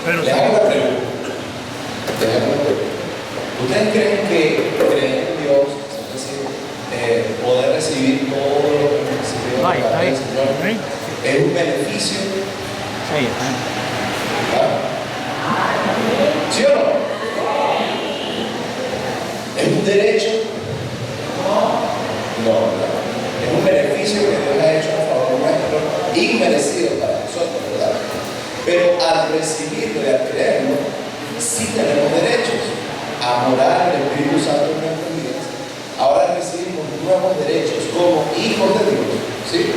Pero Les hago una pregunta. ¿Ustedes creen que creer en Dios, es decir, poder recibir todo lo que recibió de parte del Señor, es un beneficio? Sí, ¿Ah? ¿Sí o no? ¿Es un derecho? No, ¿verdad? Es un beneficio que Dios ha hecho a favor nuestro, inmerecido para nosotros, ¿verdad? Pero al recibirlo y al creerlo, sí tenemos derechos a morar el Espíritu Santo en nuestras vidas. Ahora recibimos nuevos derechos como hijos de Dios, ¿sí?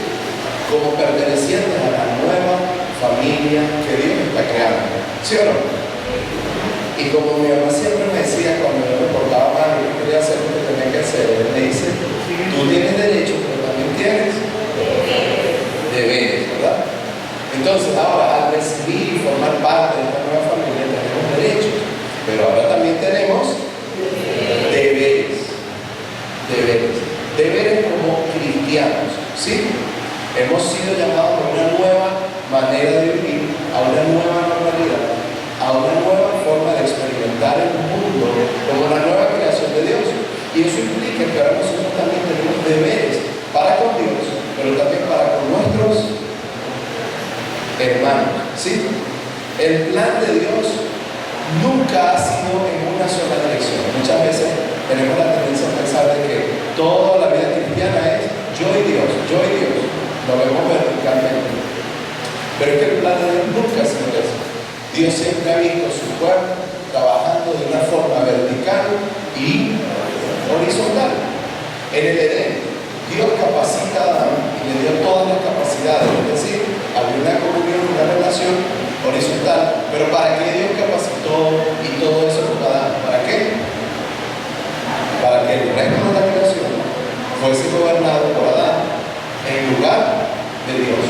Como pertenecientes a la nueva familia que Dios está creando, ¿sí o no? Y como mi mamá siempre me decía cuando yo me portaba mal y yo quería hacer lo que tenía que hacer, él me dice, tú tienes derechos, pero también tienes deberes, ¿verdad? Entonces ahora al recibir y formar parte de esta nueva familia tenemos derechos, pero ahora también tenemos deberes. Deberes como cristianos, ¿sí? Hemos sido llamados a una nueva manera de vivir, a una nueva normalidad, a una nueva forma de experimentar el mundo como la nueva creación de Dios. Y eso implica que ahora nosotros también tenemos deberes para con Dios, pero también para con nuestros hermanos, ¿sí? El plan de Dios nunca ha sido en una sola dirección. Muchas veces tenemos la tendencia a pensar de que toda la vida cristiana es yo y Dios, lo vemos verticalmente. Pero es que el plan de Dios nunca ha sido eso. Dios siempre ha visto su pueblo trabajando de una forma vertical y horizontal. En el Edén, Dios capacita a Adán y le dio todas las capacidades, es decir, había una comunión, una relación horizontal. Pero ¿para qué Dios capacitó y todo eso con Adán? ¿Para qué? Para que el resto de la creación fuese gobernado por Adán en lugar de Dios.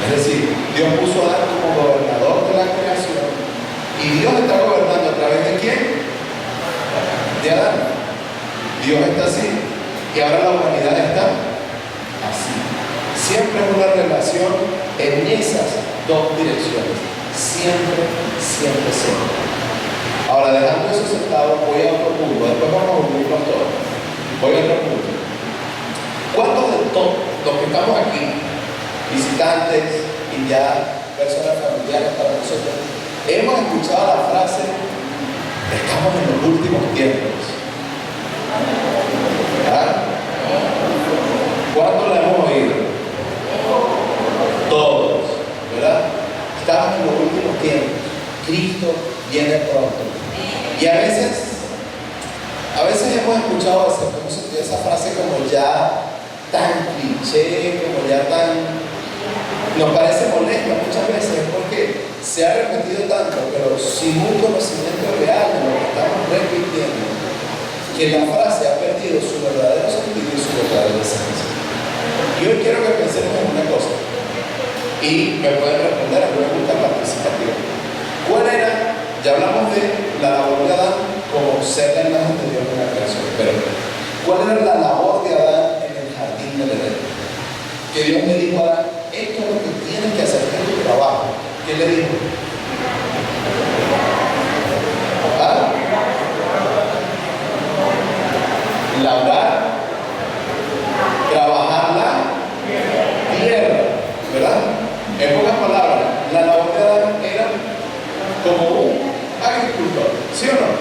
Es decir, Dios puso a Adán como gobernador de la creación y Dios está gobernando a través de ¿quién? De Adán. Dios está así y ahora la humanidad está así. Siempre es una relación en esas dos direcciones. Siempre. Ahora, dejando eso sentado, voy a otro punto. Después vamos a unirnos todos. Voy a otro punto. ¿Cuántos de todos los que estamos aquí, visitantes y ya personas familiares para nosotros, hemos escuchado la frase, estamos en los últimos tiempos? ¿Verdad? ¿Cuántos la hemos oído? Todos, ¿verdad? Estamos en los últimos tiempos. Cristo viene pronto. Y a veces hemos escuchado esa frase como ya tan cliché, como ya tan... Nos parece molesta muchas veces porque se ha repetido tanto, pero sin un conocimiento real de lo que estamos repitiendo, que la frase ha perdido su verdadero sentido y su verdadera esencia. Y hoy quiero que pensemos en una cosa, y me pueden responder a una pregunta participativa. ¿Cuál era? Ya hablamos de la labor de Adán como ser la imagen de Dios en la creación, pero ¿cuál era la labor de Adán en el jardín del Edén? Que Dios le dijo a Adán, esto es lo que tienes que hacer, en tu trabajo. ¿Qué le dijo? ¿Ah? Labrar, trabajar la tierra, ¿verdad? En pocas palabras, la labor de Adán era como un agricultor, ¿sí o no?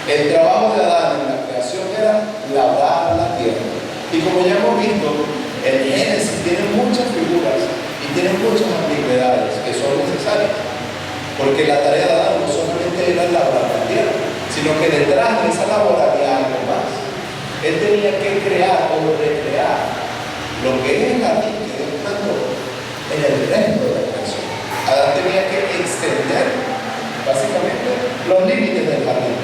El trabajo de Adán en la creación era labrar la tierra. Y como ya hemos visto, el Génesis tiene muchas figuras y tiene muchas ambigüedades que son necesarias. Porque la tarea de Adán no solamente era labrar la tierra, sino que detrás de esa labor había algo más. Él tenía que crear o recrear lo que es el jardín que Dios plantó en el resto de la creación. Adán tenía que extender básicamente los límites del jardín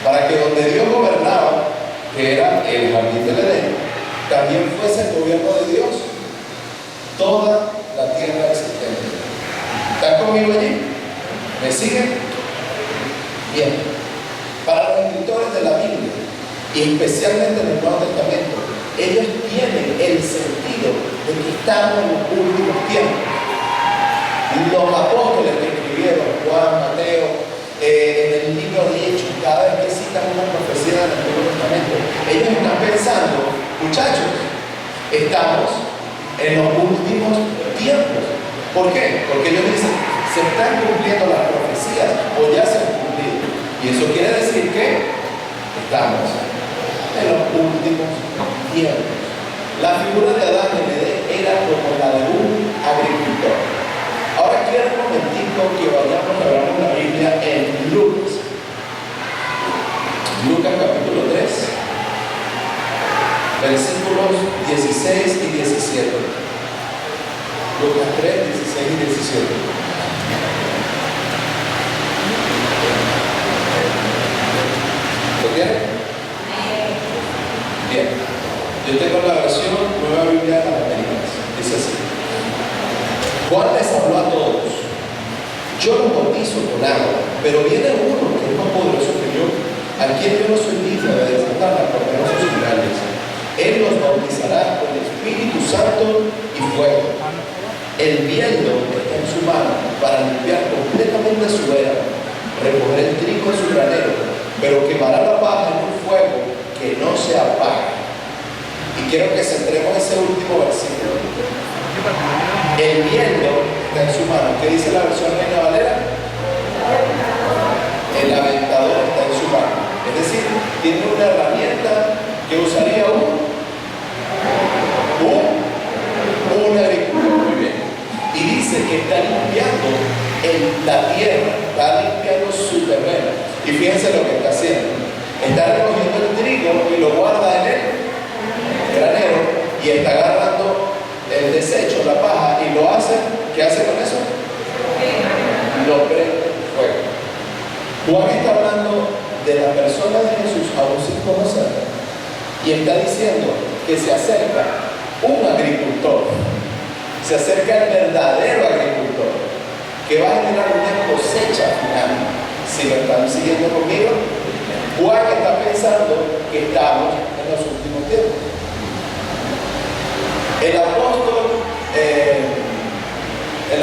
para que donde Dios gobernaba, que era el jardín del Edén, también fuese el gobierno de Dios toda la tierra existente. ¿Están conmigo allí? ¿Me siguen? Bien. Para los escritores de la Biblia, y especialmente en el Nuevo Testamento, ellos tienen el sentido de que estamos en los últimos tiempos. Los apóstoles que escribieron, estamos en los últimos tiempos. ¿Por qué? Porque ellos dicen, se están cumpliendo las profecías o ya se han cumplido. Y eso quiere decir que estamos en los últimos tiempos. La figura de Adán en Edén era como la de un agricultor. Ahora quiero un momentico que vayamos a ver la Biblia en Lucas. Lucas capítulo 3, versículos 16 y 17. Lucas 3, 16 y 17. ¿Lo tienen? Bien. Yo tengo la versión Nueva Biblia de las Américas. Dice así. Juan les habló a todos. Yo los bautizo con agua, pero viene uno que es más poderoso que yo, a quien yo no soy digno de desatar por sus sandalias. Él los bautizará con el Espíritu Santo y fuego. El viento está en su mano para limpiar completamente su era, recoger el trigo en su granero, pero quemará la paja en un fuego que no se apaga. Y quiero que centremos ese último versículo. El viento está en su mano. ¿Qué dice la versión Reina Valera? El aventador está en su mano. Es decir, tiene una herramienta que usaría un agricultor. Muy bien. Y dice que está limpiando la tierra, está limpiando su terreno. Y fíjense lo que está haciendo. Está recogiendo el trigo y lo guarda en el granero y está agarrando el desecho, la paja, y lo hace. ¿Qué hace con eso? Lo prende fuego. Juan está hablando de la persona de Jesús aún sin conocerla y está diciendo que se acerca un agricultor, se acerca el verdadero agricultor que va a generar una cosecha final. Si lo están siguiendo conmigo, Juan está pensando que estamos en los últimos tiempos. El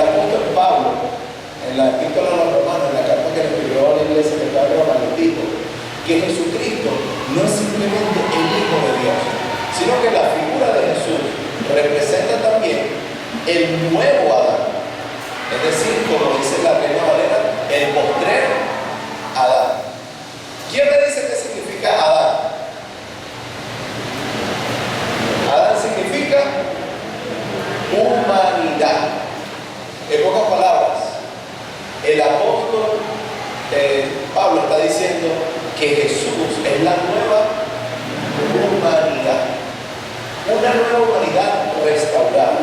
apóstol Pablo, en la epístola a los romanos, en la carta que le escribió a la iglesia de Pablo dijo que Jesucristo no es simplemente el Hijo de Dios, sino que la figura de Jesús representa también el nuevo Adán. Es decir, como dice la Reina Valera, el postrero Adán. ¿Quién me dice qué significa Adán? Adán significa humanidad. En pocas palabras, el apóstol Pablo está diciendo que Jesús es la nueva humanidad, una nueva humanidad restaurada,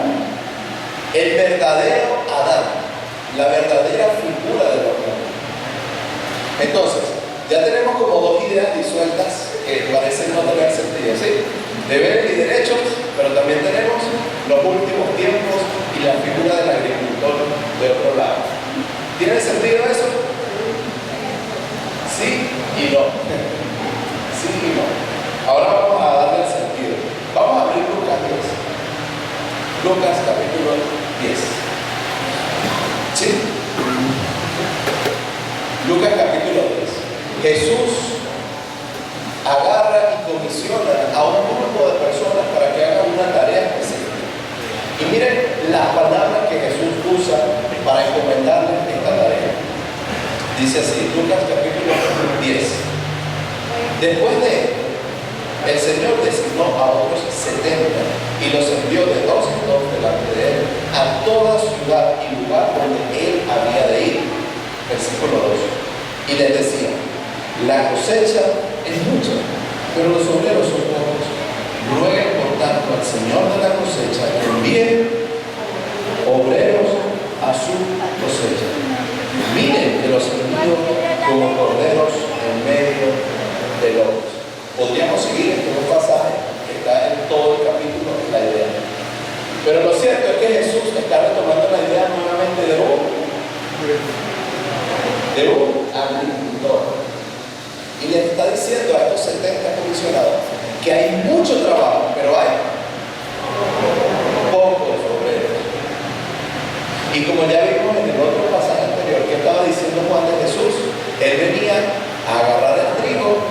el verdadero Adán, la verdadera figura del hombre. Entonces, ya tenemos como dos ideas disueltas que parecen no tener sentido, ¿sí? Deberes y derechos, pero también tenemos los últimos tiempos y la figura del agricultor de otro lado. ¿Tiene sentido eso? Sí y no. Sí y no. Ahora vamos a darle el sentido. Vamos a abrir Lucas 10. Lucas capítulo 10. ¿Sí? Lucas capítulo 10. Jesús agarra y comisiona a un grupo de personas para que hagan una tarea específica. Y miren las palabras que Jesús usa para encomendarles esta tarea. Dice así, Lucas capítulo 10. Después de esto, el Señor designó a otros 70 y los envió de dos en dos delante de él a toda ciudad y lugar donde él había de ir. Versículo 2. Y les decía, la cosecha es mucha, pero los obreros son pocos. Rueguen por tanto al Señor de la cosecha que envíe obreros a su cosecha. Miren que los envío como corderos en medio de lobos. Podríamos seguir este pasaje que está en todo el capítulo, la idea. Pero lo cierto es que Jesús está retomando la idea nuevamente de un agricultor. Y le está diciendo a estos 70 comisionados que hay mucho trabajo, pero hay pocos obreros. Y como ya vimos en el otro pasaje anterior que estaba diciendo Juan de Jesús, él venía a agarrar el trigo,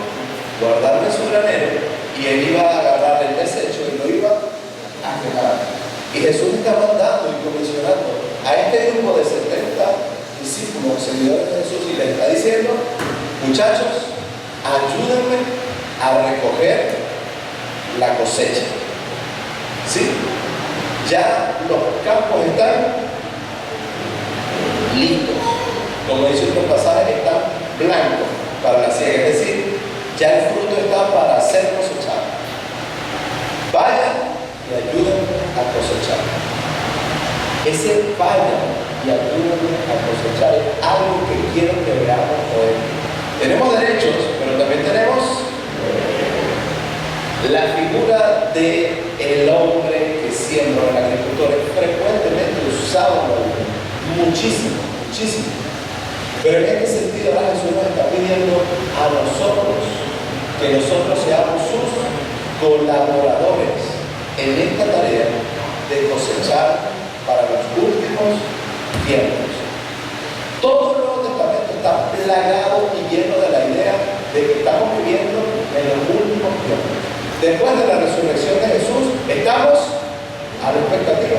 guardarlo en su granero, y él iba a agarrar el desecho y lo iba a quemar. Y Jesús está mandando y comisionando a este grupo de 70 discípulos, seguidores de Jesús, y les está diciendo: muchachos, ayúdenme a recoger la cosecha. ¿Sí? Ya los campos están listos. Como dice otro pasaje, están blancos para la siega. Es decir, ya el fruto está para ser cosechado. Vayan y ayúdenme a cosechar. Ese vayan y ayúdenme a cosechar es algo que quiero que veamos hoy. Tenemos derechos, pero también tenemos la figura del hombre que siembra, el agricultor, es frecuentemente usado muchísimo, muchísimo. Pero en este sentido, ahora Jesús nos está pidiendo a nosotros que nosotros seamos sus colaboradores en esta tarea de cosechar para los últimos tiempos. Todo el Nuevo Testamento está plagado y lleno de la idea de que estamos viviendo en los últimos tiempos. Después de la resurrección de Jesús, estamos a la expectativa.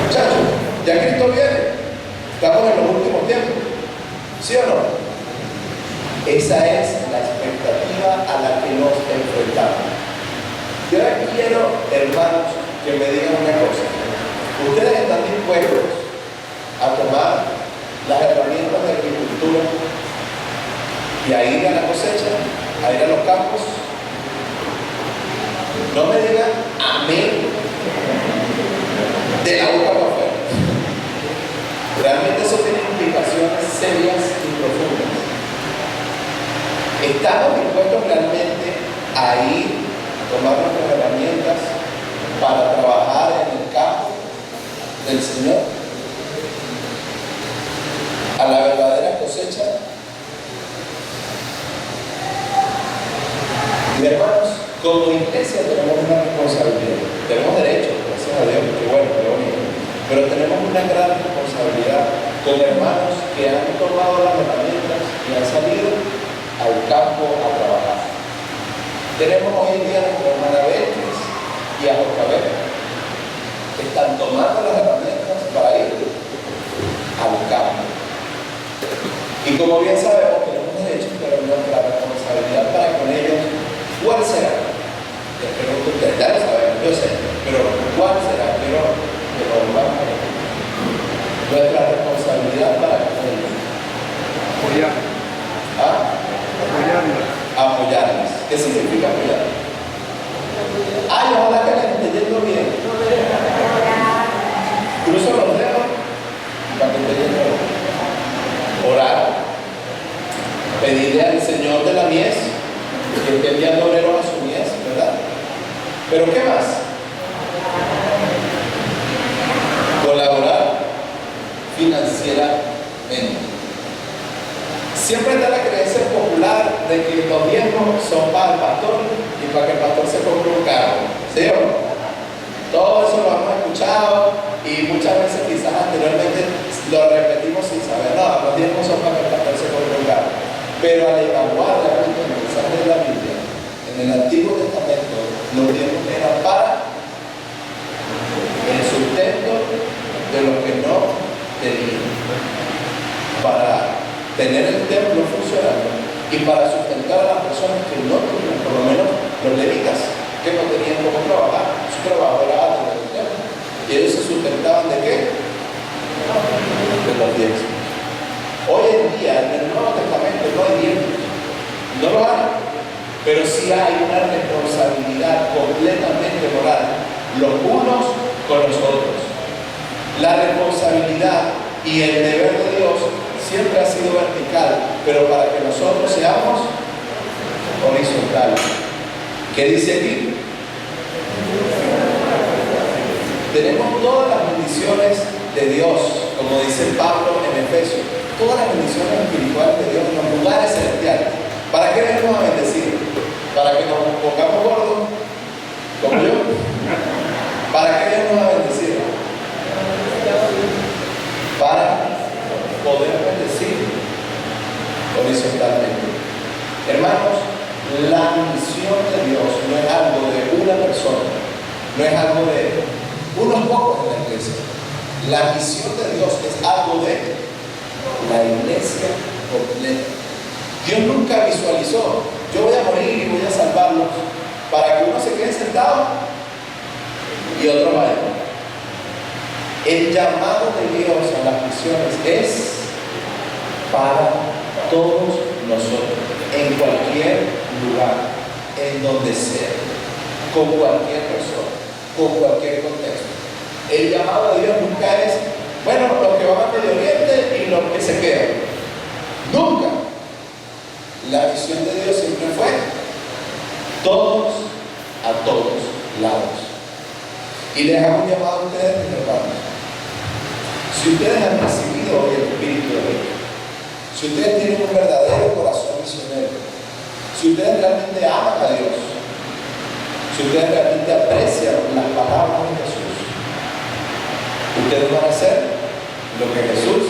Muchachos, ya Cristo viene. Estamos en los últimos tiempos. ¿Sí o no? Esa es la expectativa a la que nos enfrentamos. Yo ahora quiero, hermanos, que me digan una cosa. ¿Ustedes están dispuestos a tomar las herramientas de agricultura y a ir a la cosecha, a ir a los campos? No me digan amén de la boca para afuera. Realmente eso tiene implicaciones serias y profundas. ¿Estamos dispuestos realmente a ir a tomar nuestras herramientas para trabajar en el campo del Señor? A la verdadera cosecha. Y hermanos, como iglesia tenemos una responsabilidad. Tenemos derechos, gracias a Dios, qué bueno, qué bonito. Pero tenemos una gran responsabilidad con hermanos que han tomado las herramientas y han salido al campo a trabajar. Tenemos hoy en día a nuestra hermana Beatriz y a Jocabet, que están tomando las herramientas para ir al campo. Y como bien sabemos, tenemos derechos, pero nuestra responsabilidad para con ellos, ¿cuál será? Espero que ustedes ya lo saben, yo sé, pero ¿cuál será? Quiero que lo vamos a ver. Nuestra responsabilidad para con ellos. Apoyar. ¿Ah? Apoyarlos. Apoyarles. ¿Qué significa apoyar? Ay, ojalá que les esté yendo bien. Cruzo los dedos para que esté yendo bien. Orar. Pedirle al Señor de la mies que esté enviando obreros a su mies, ¿verdad? ¿Pero qué más? Colaborar financieramente. Siempre está la creencia popular de que los diezmos son para el pastor y para que el pastor se compre un carro. ¿Sí o no? Todo eso lo hemos escuchado y muchas veces quizás anteriormente lo repetimos sin saber. No, los diezmos son para que el pastor se compre un carro. Pero al evaluar realmente el mensaje de la Biblia, en el Antiguo Testamento, los diezmos eran para el sustento de los que no tenían, para tener el templo funcionando y para sustentar a las personas que no tenían, por lo menos los levitas, que no tenían cómo trabajar. Su trabajo era atender el templo. Y ellos se sustentaban ¿de qué? De los diezmos. Hoy en día, en el Nuevo Testamento, no hay diezmos. No lo hay. Pero sí hay una responsabilidad completamente moral, los unos con los otros. La responsabilidad y el deber de Dios siempre ha sido vertical, pero para que nosotros seamos horizontales. ¿Qué dice aquí? Tenemos todas las bendiciones de Dios, como dice Pablo en Efesios, todas las bendiciones espirituales de Dios en los lugares celestiales. ¿Para qué venimos a bendecir? ¿Para que nos pongamos gordos? Como yo. ¿Para qué venimos a bendecir? Para poder bendecir horizontalmente. Hermanos, la misión de Dios no es algo de una persona, no es algo de unos pocos en la iglesia. La misión de Dios es algo de la iglesia completa. Dios nunca visualizó, yo voy a morir y voy a salvarlos para que uno se quede sentado y otro vaya. El llamado de Dios a las misiones es para todos nosotros, en cualquier lugar, en donde sea, con cualquier persona, con cualquier contexto. El llamado de Dios nunca es, bueno, los que van al Medio Oriente y los que se quedan. Nunca. La misión de Dios siempre fue todos a todos lados. Y les hago un llamado a ustedes, mis hermanos. Si ustedes han recibido hoy el Espíritu de Dios, si ustedes tienen un verdadero corazón misionero, si ustedes realmente aman a Dios, si ustedes realmente aprecian las palabras de Jesús, ustedes van a hacer lo que Jesús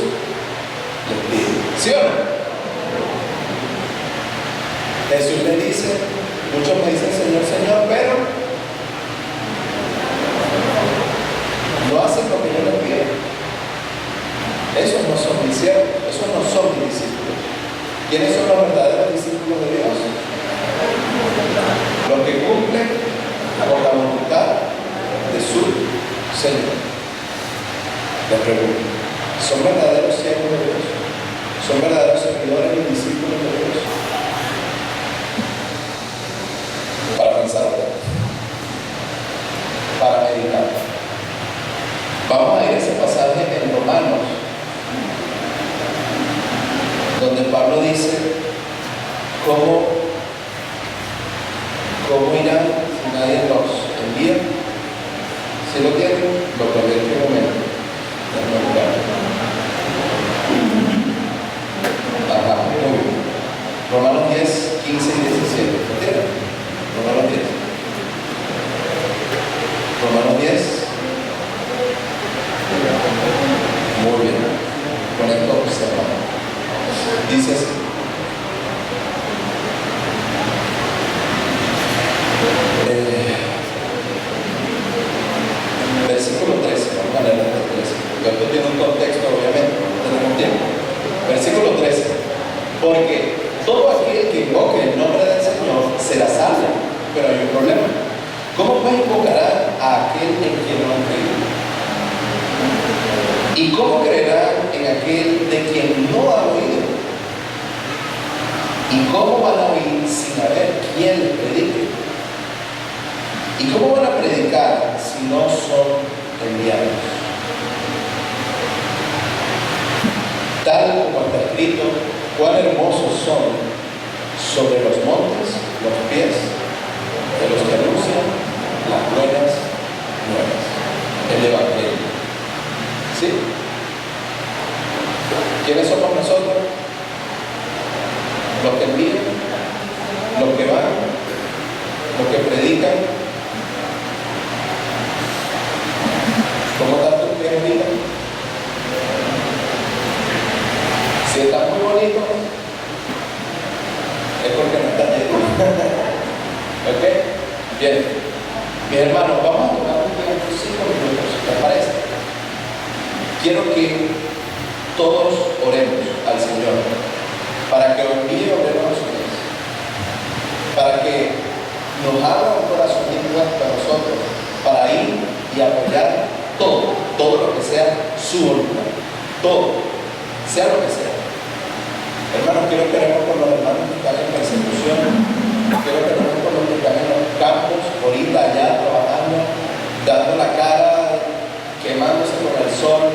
les pide. ¿Sí o no? Jesús les dice, muchos me dicen Señor, Señor, pero no hacen lo que yo les pido. Esos no son mis siervos, esos no son mis discípulos. ¿Quiénes son los verdaderos discípulos de Dios? Los que cumplen con la voluntad de su Señor. Les pregunto, ¿son verdaderos siervos de Dios? ¿Son verdaderos servidores y discípulos de Dios? Para pensar, para meditar. Vamos a ir a ese pasaje en Romanos, donde Pablo dice cómo irán si nadie los envía. Si lo tienen, lo cambié en este momento. Ajá, muy bien. Romanos 10, 15 y 17. ¿Lo tienen? Romanos 10. Romanos 10. Muy bien. Con esto observamos. Dice así. Versículo 13. Vamos a leer el 13. Porque esto tiene un contexto, obviamente. No tenemos tiempo. Versículo 13. Porque todo aquel que invoque el nombre del Señor será salvo. Pero hay un problema. ¿Cómo pues invocarán a aquel en quien no han creído? ¿Y cómo creerán en aquel de quien no han oído? ¿Y cómo van a oír sin haber quien les predique? ¿Y cómo van a predicar si no son enviados? Tal como está escrito, cuán hermosos son sobre los montes los pies de los que anuncian las buenas nuevas, el Evangelio. ¿Sí? ¿Quiénes somos nosotros? Los que envían, los que van, los que predican. ¿Cómo están tus pies ahorita? Si están muy bonitos, es porque no están llenos. ¿Ok? Bien. Mis hermanos, vamos a tomar un tiempo 5 minutos, ¿les parece? Quiero que todos oremos al Señor para que envíe obreros a su vez, para que nos abra un corazón dispuesto a nosotros para ir y apoyar todo lo que sea su voluntad, todo, sea lo que sea. Hermanos, quiero que oremos por los hermanos que están en persecución, quiero que oremos por los que están en los campos, ahorita allá trabajando, dando la cara, quemándose con el sol,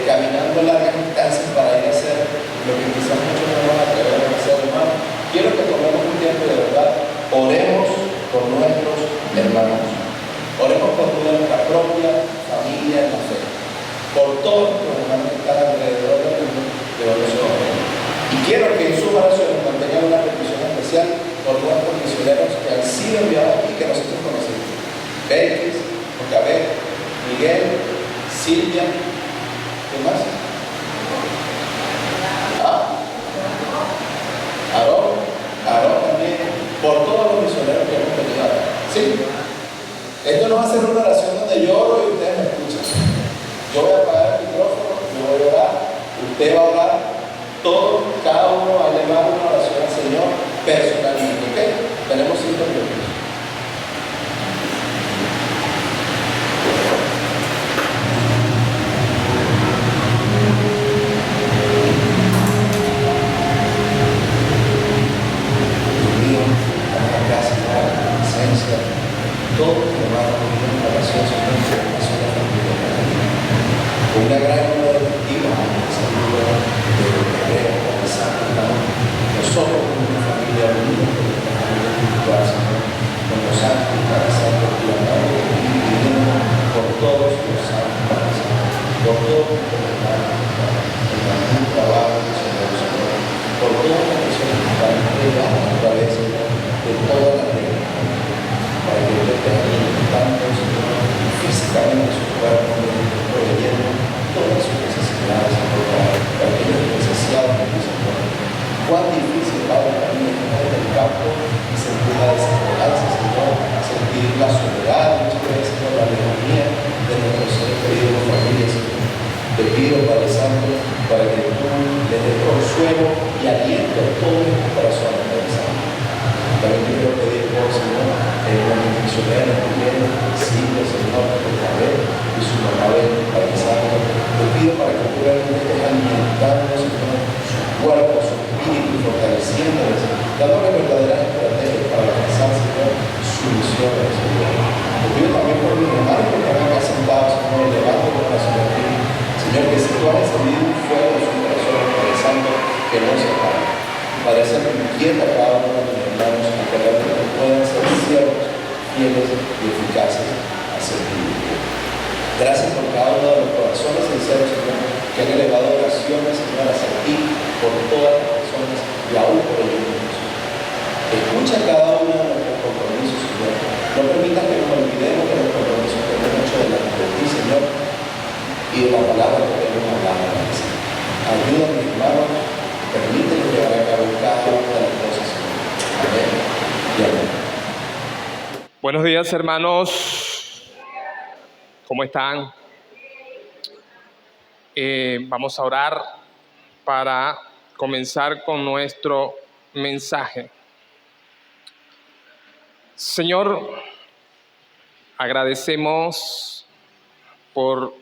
caminando largas distancias para ir a hacer lo que quizás muchos no van a atrever a hacer, hermanos. Quiero que tomemos un tiempo de verdad, oremos por nuestros hermanos, oremos por nuestra propia familia en la fe, por todos los hermanos que están alrededor del mundo de donde somos. Usted va a orar, cada uno va a elevar una oración al Señor personalmente. ¿Ok? Tenemos 5 minutos. Todos los hermanos viven en oración sobre la familia. Con una gran número de testigos, saludos de Guerrero, de San Juan. Nosotros como una familia unida, como una familia espiritual, Señor, con los santos, para santos, pidiendo por todos los santos, por todos los hermanos, en algún trabajo, Señor, por todas las personas que están entregadas a través de todas las reglas, para que Dios te alimentando, Señor, físicamente su cuerpo, proveyendo todas sus necesidades, Señor, para aquellos necesidades, Señor. Cuán difícil, Padre, para mí estar en el campo y sentir la desesperanza, Señor, sentir la soledad, muchas veces, Señor, la lejanía de nuestros seres queridos, familias, Señor. Te pido, Padre Santo, para que tú les des consuelo y aliento a todos estos corazones, Padre Santo. También te quiero pedir, por Señor, la misionera también, Silvia, Señor, por Javier y su mamá, Padre Santo. Te pido para que tú realmente estés alimentando, Señor, su cuerpo, su espíritu, fortaleciéndoles, dándole verdaderas estrategias para alcanzar, Señor, su misión, Señor. Te pido también por mis hermanos que están acá sentados, Señor, elevando el corazón a ti. Señor, que si tú has encendido un fuego en su corazón, Padre Santo, que no se apague. Padre Santo, inquieta a cada uno de mis hermanos a que realmente puedan ser siervos, fieles y eficaces a servir. Gracias por cada uno de los corazones sinceros, Señor, que han elevado oraciones, Señor, hacia ti, por todas las personas y aún por ellos mismos. Escucha cada uno de nuestros compromisos, Señor. No permitas que nos olvidemos de los compromisos que hemos hecho delante de ti, Señor, y de la palabra que hemos hablado. Ayúdame, hermanos, permíteme llevar a cabo cada una de las cosas, Señor. Amén y amén. Buenos días, hermanos. ¿Cómo están? Vamos a orar para comenzar con nuestro mensaje. Señor, agradecemos por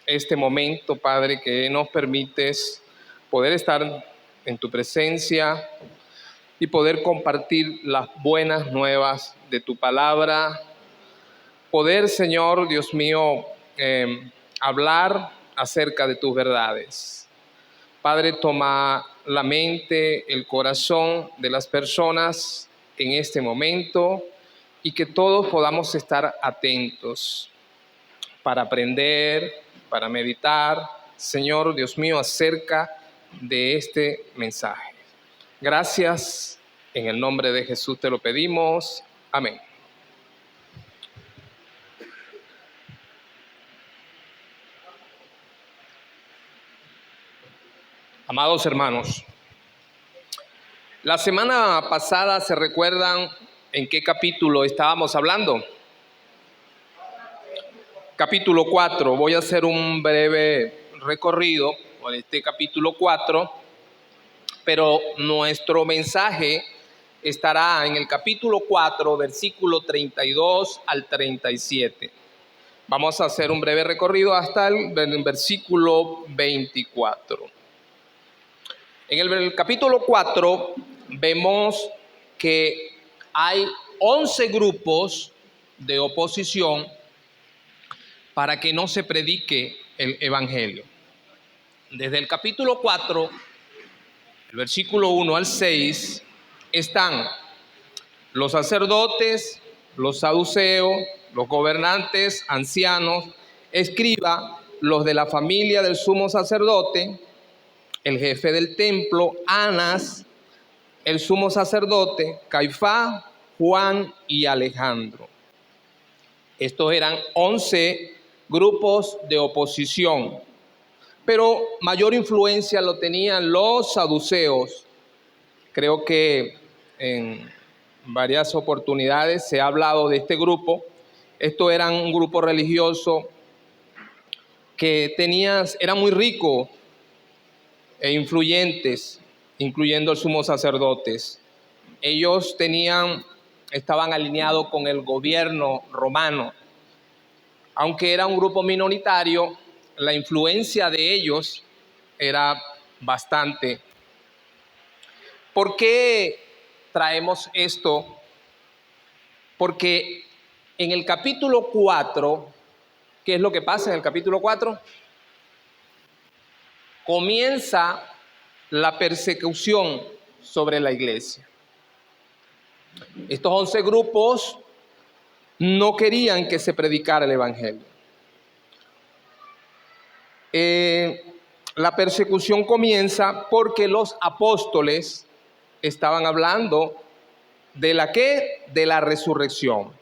este momento, Padre, que nos permites poder estar en tu presencia y poder compartir las buenas nuevas de tu palabra. Poder, Señor, Dios mío, hablar acerca de tus verdades. Padre, toma la mente, el corazón de las personas en este momento y que todos podamos estar atentos para aprender, para meditar, Señor, Dios mío, acerca de este mensaje. Gracias, en el nombre de Jesús te lo pedimos. Amén. Amados hermanos, la semana pasada, ¿se recuerdan en qué capítulo estábamos hablando? Capítulo 4. Voy a hacer un breve recorrido por este capítulo 4, pero nuestro mensaje estará en el capítulo 4, versículo 32 al 37. Vamos a hacer un breve recorrido hasta el versículo 24. En el capítulo 4 vemos que hay 11 grupos de oposición para que no se predique el evangelio. Desde el capítulo 4, el versículo 1 al 6, están los sacerdotes, los saduceos, los gobernantes, ancianos, escribas, los de la familia del sumo sacerdote, el jefe del templo, Anás, el sumo sacerdote, Caifás, Juan y Alejandro. Estos eran 11 grupos de oposición, pero mayor influencia lo tenían los saduceos. Creo que en varias oportunidades se ha hablado de este grupo. Estos eran un grupo religioso que era muy rico, e influyentes, incluyendo el sumo sacerdotes. Ellos estaban alineados con el gobierno romano. Aunque era un grupo minoritario, la influencia de ellos era bastante. ¿Por qué traemos esto? Porque en el capítulo 4, ¿qué es lo que pasa en el capítulo 4? Comienza la persecución sobre la iglesia. Estos 11 grupos no querían que se predicara el evangelio. La persecución comienza porque los apóstoles estaban hablando de la ¿qué? De la resurrección.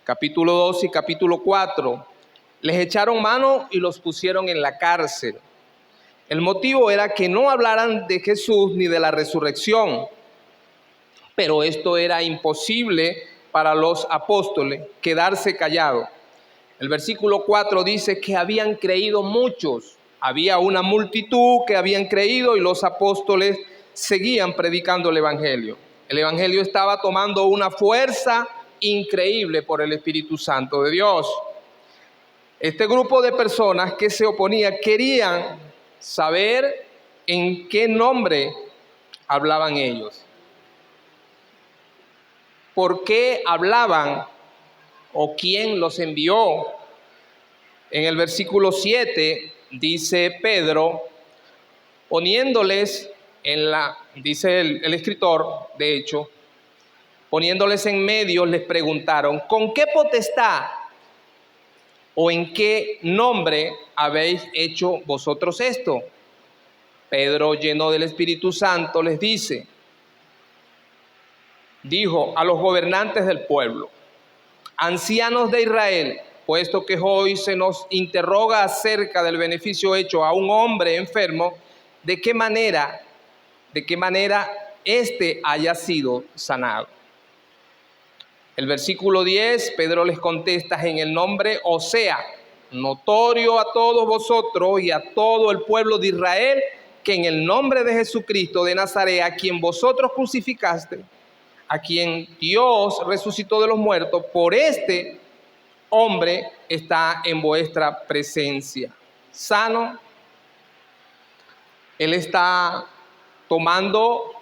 Capítulo 2 y capítulo 4. Les echaron mano y los pusieron en la cárcel. El motivo era que no hablaran de Jesús ni de la resurrección. Pero esto era imposible para los apóstoles, quedarse callados. El versículo 4 dice que habían creído muchos. Había una multitud que habían creído y los apóstoles seguían predicando el evangelio. El evangelio estaba tomando una fuerza increíble por el Espíritu Santo de Dios. Este grupo de personas que se oponía querían saber en qué nombre hablaban ellos. ¿Por qué hablaban o quién los envió? En el versículo 7 dice Pedro, poniéndoles dice el escritor, de hecho, poniéndoles en medio, les preguntaron, ¿con qué potestad o en qué nombre habéis hecho vosotros esto? Pedro, lleno del Espíritu Santo, les dijo a los gobernantes del pueblo, ancianos de Israel, puesto que hoy se nos interroga acerca del beneficio hecho a un hombre enfermo, ¿de qué manera éste haya sido sanado? El versículo 10, Pedro les contesta en el nombre, o sea, notorio a todos vosotros y a todo el pueblo de Israel, que en el nombre de Jesucristo de Nazaret, a quien vosotros crucificaste, a quien Dios resucitó de los muertos, por este hombre está en vuestra presencia, sano. Él está tomando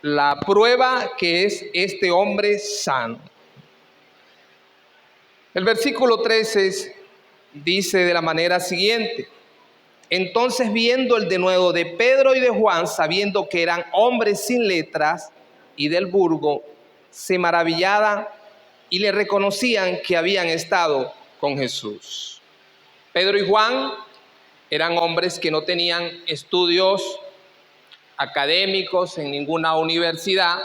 la prueba que es este hombre sano. El versículo 13 dice de la manera siguiente, entonces viendo el denuedo de Pedro y de Juan, sabiendo que eran hombres sin letras y del burgo, se maravillaban y le reconocían que habían estado con Jesús. Pedro y Juan eran hombres que no tenían estudios académicos en ninguna universidad,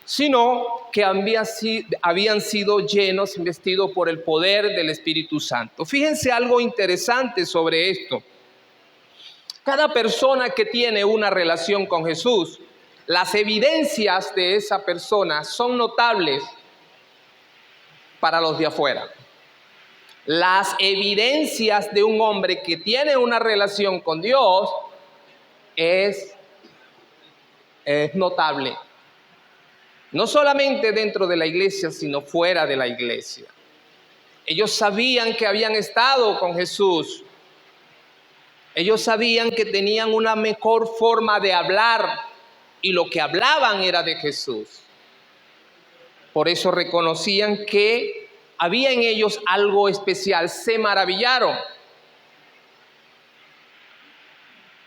sino que habían sido llenos, investidos por el poder del Espíritu Santo. Fíjense algo interesante sobre esto. Cada persona que tiene una relación con Jesús, las evidencias de esa persona son notables para los de afuera. Las evidencias de un hombre que tiene una relación con Dios es notable. No solamente dentro de la iglesia, sino fuera de la iglesia. Ellos sabían que habían estado con Jesús. Ellos sabían que tenían una mejor forma de hablar y lo que hablaban era de Jesús. Por eso reconocían que había en ellos algo especial, se maravillaron.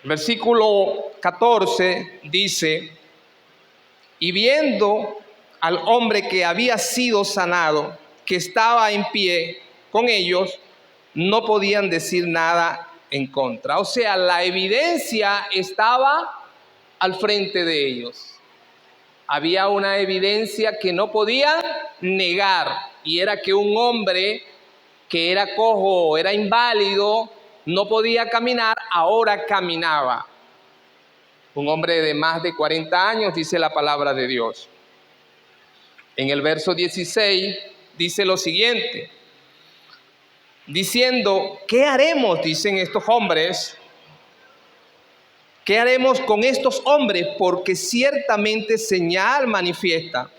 Versículo 14 dice, y viendo al hombre que había sido sanado, que estaba en pie con ellos, no podían decir nada en contra. O sea, la evidencia estaba al frente de ellos. Había una evidencia que no podían negar, y era que un hombre que era cojo, era inválido, no podía caminar, ahora caminaba. Un hombre de más de 40 años, dice la palabra de Dios. En el verso 16 dice lo siguiente, diciendo, ¿qué haremos? Dicen estos hombres. ¿qué haremos con estos hombres? Porque ciertamente señal manifiesta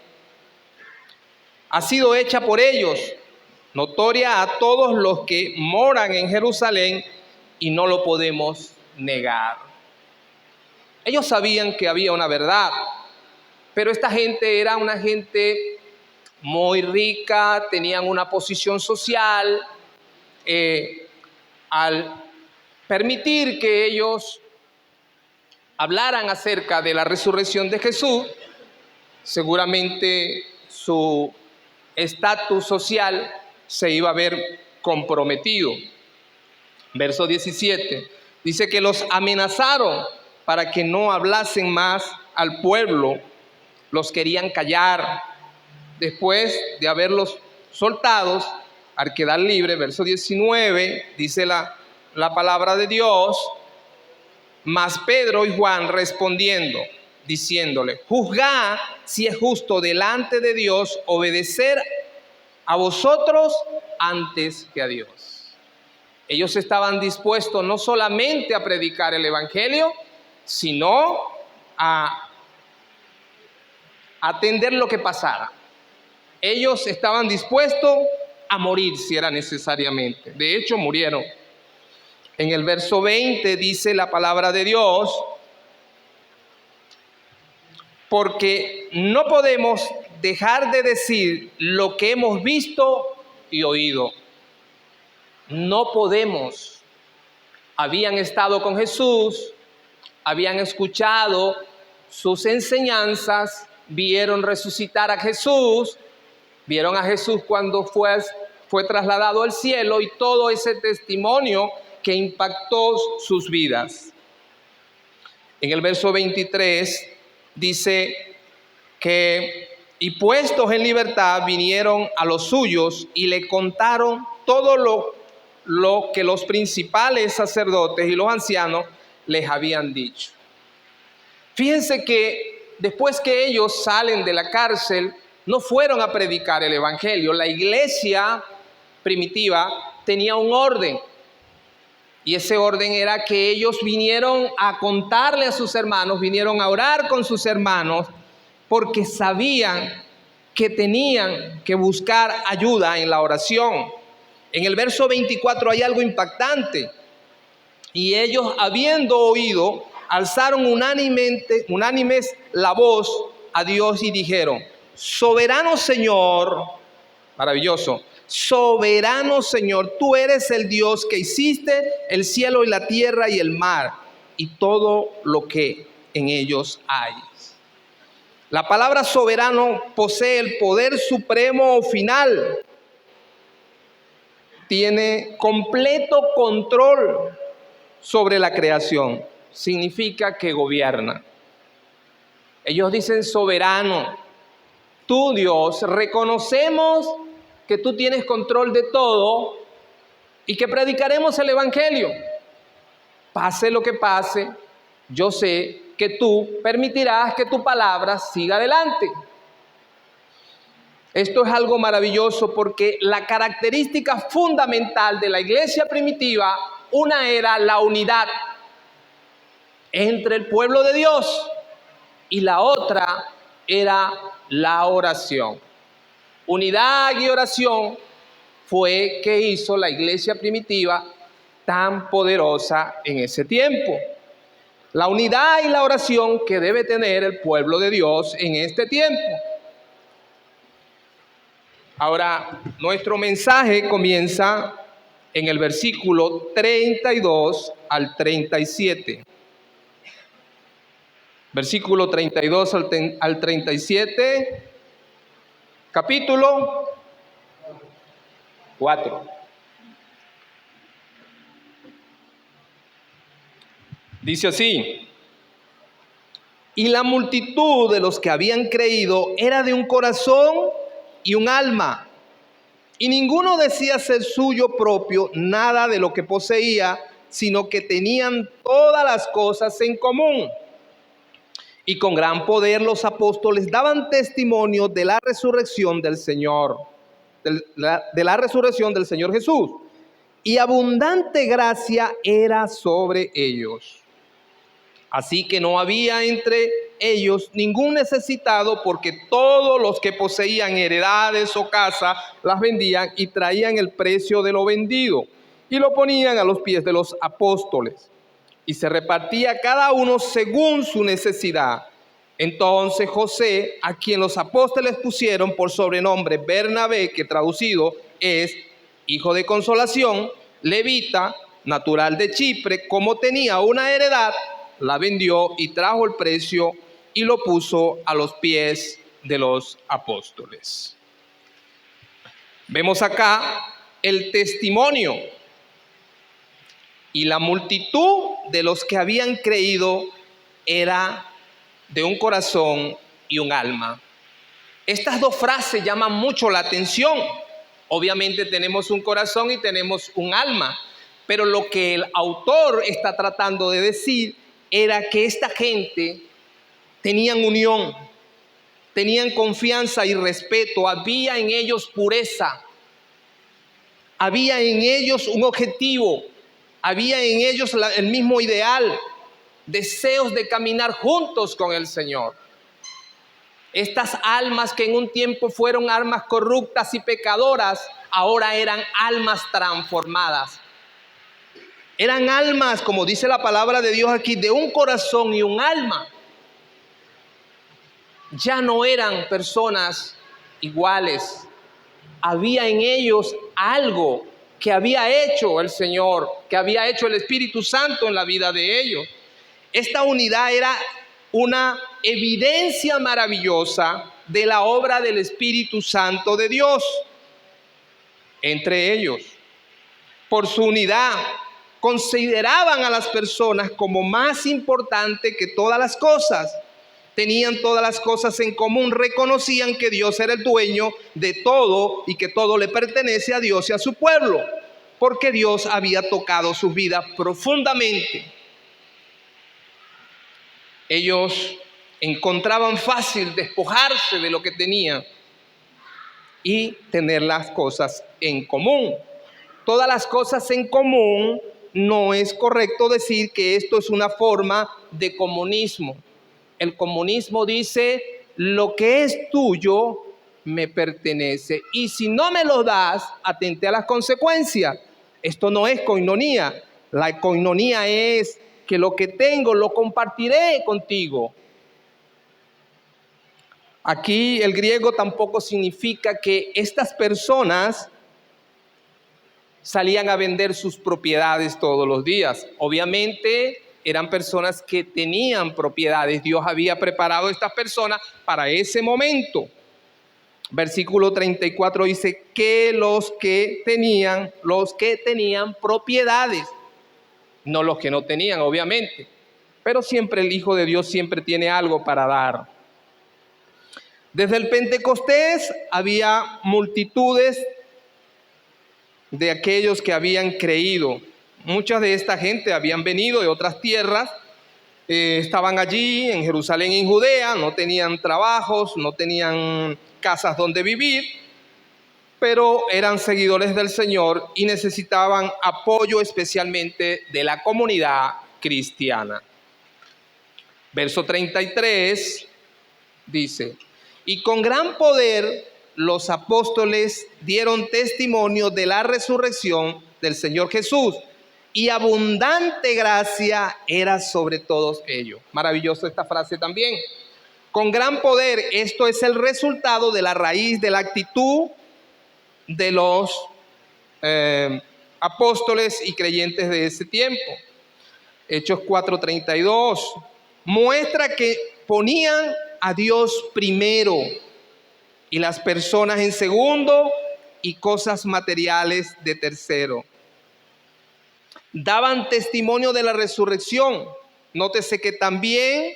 ha sido hecha por ellos, notoria a todos los que moran en Jerusalén, y no lo podemos negar. Ellos sabían que había una verdad, pero esta gente era una gente muy rica, tenían una posición social. Al permitir que ellos hablaran acerca de la resurrección de Jesús, seguramente su estatus social se iba a ver comprometido. Verso 17, dice que los amenazaron para que no hablasen más al pueblo, los querían callar. Después de haberlos soltados, al quedar libre, verso 19, dice la palabra de Dios, mas Pedro y Juan respondiendo, diciéndole, juzgad si es justo delante de Dios obedecer a vosotros antes que a Dios. Ellos estaban dispuestos no solamente a predicar el evangelio, sino a atender lo que pasara. Ellos estaban dispuestos a morir si era necesariamente. De hecho, murieron. En el verso 20 dice la palabra de Dios, porque no podemos dejar de decir lo que hemos visto y oído. No podemos. Habían estado con Jesús, habían escuchado sus enseñanzas, vieron resucitar a Jesús, vieron a Jesús cuando fue trasladado al cielo y todo ese testimonio que impactó sus vidas. En el verso 23 dice que, y puestos en libertad, vinieron a los suyos y le contaron todo lo que los principales sacerdotes y los ancianos les habían dicho. Fíjense que después que ellos salen de la cárcel, no fueron a predicar el evangelio. La iglesia primitiva tenía un orden. Y ese orden era que ellos vinieron a contarle a sus hermanos, vinieron a orar con sus hermanos, porque sabían que tenían que buscar ayuda en la oración. En el verso 24 hay algo impactante. Y ellos, habiendo oído, alzaron unánimes la voz a Dios y dijeron, soberano Señor, maravilloso, soberano Señor, tú eres el Dios que hiciste el cielo y la tierra y el mar y todo lo que en ellos hay. La palabra soberano posee el poder supremo o final. Tiene completo control sobre la creación. Significa que gobierna. Ellos dicen soberano. Tú, Dios, reconocemos que tú tienes control de todo y que predicaremos el evangelio. Pase lo que pase, yo sé que tú permitirás que tu palabra siga adelante. Esto es algo maravilloso porque la característica fundamental de la iglesia primitiva, una era la unidad entre el pueblo de Dios y la otra era la oración. Unidad y oración fue que hizo la iglesia primitiva tan poderosa en ese tiempo. La unidad y la oración que debe tener el pueblo de Dios en este tiempo. Ahora, nuestro mensaje comienza en el versículo 32 al 37. Versículo 32 al 37, capítulo 4. Dice así: y la multitud de los que habían creído era de un corazón y un alma, y ninguno decía ser suyo propio nada de lo que poseía, sino que tenían todas las cosas en común. Y con gran poder los apóstoles daban testimonio de la resurrección del Señor, de la resurrección del Señor Jesús, y abundante gracia era sobre ellos. Así que no había entre ellos ningún necesitado, porque todos los que poseían heredades o casa las vendían y traían el precio de lo vendido y lo ponían a los pies de los apóstoles. Y se repartía cada uno según su necesidad. Entonces José, a quien los apóstoles pusieron por sobrenombre Bernabé, que traducido es hijo de consolación, levita, natural de Chipre, como tenía una heredad, la vendió y trajo el precio y lo puso a los pies de los apóstoles. Vemos acá el testimonio y la multitud de los que habían creído era de un corazón y un alma. Estas dos frases llaman mucho la atención. Obviamente tenemos un corazón y tenemos un alma, pero lo que el autor está tratando de decir era que esta gente tenían unión, tenían confianza y respeto, había en ellos pureza, había en ellos un objetivo, había en ellos el mismo ideal, deseos de caminar juntos con el Señor. Estas almas que en un tiempo fueron almas corruptas y pecadoras, ahora eran almas transformadas. Eran almas, como dice la palabra de Dios aquí, de un corazón y un alma. Ya no eran personas iguales. Había en ellos algo que había hecho el Señor, que había hecho el Espíritu Santo en la vida de ellos. Esta unidad era una evidencia maravillosa de la obra del Espíritu Santo de Dios entre ellos. Por su unidad, consideraban a las personas como más importante que todas las cosas. Tenían todas las cosas en común, reconocían que Dios era el dueño de todo y que todo le pertenece a Dios y a su pueblo, porque Dios había tocado sus vidas profundamente. Ellos encontraban fácil despojarse de lo que tenían y tener las cosas en común. Todas las cosas en común, no es correcto decir que esto es una forma de comunismo. El comunismo dice, lo que es tuyo me pertenece y si no me lo das, atente a las consecuencias. Esto no es coinonía. La coinonía es que lo que tengo lo compartiré contigo. Aquí el griego tampoco significa que estas personas salían a vender sus propiedades todos los días. Obviamente eran personas que tenían propiedades. Dios había preparado a estas personas para ese momento. Versículo 34 dice que los que tenían propiedades, no los que no tenían, obviamente. Pero siempre el Hijo de Dios siempre tiene algo para dar. Desde el Pentecostés había multitudes de aquellos que habían creído. Muchas de esta gente habían venido de otras tierras, estaban allí en Jerusalén y en Judea, no tenían trabajos, no tenían casas donde vivir, pero eran seguidores del Señor y necesitaban apoyo especialmente de la comunidad cristiana. Verso 33 dice, y con gran poder los apóstoles dieron testimonio de la resurrección del Señor Jesús, y abundante gracia era sobre todos ellos. Maravilloso esta frase también. Con gran poder, esto es el resultado de la raíz de la actitud de los apóstoles y creyentes de ese tiempo. Hechos 4:32 muestra que ponían a Dios primero y las personas en segundo y cosas materiales de tercero. Daban testimonio de la resurrección. Nótese que también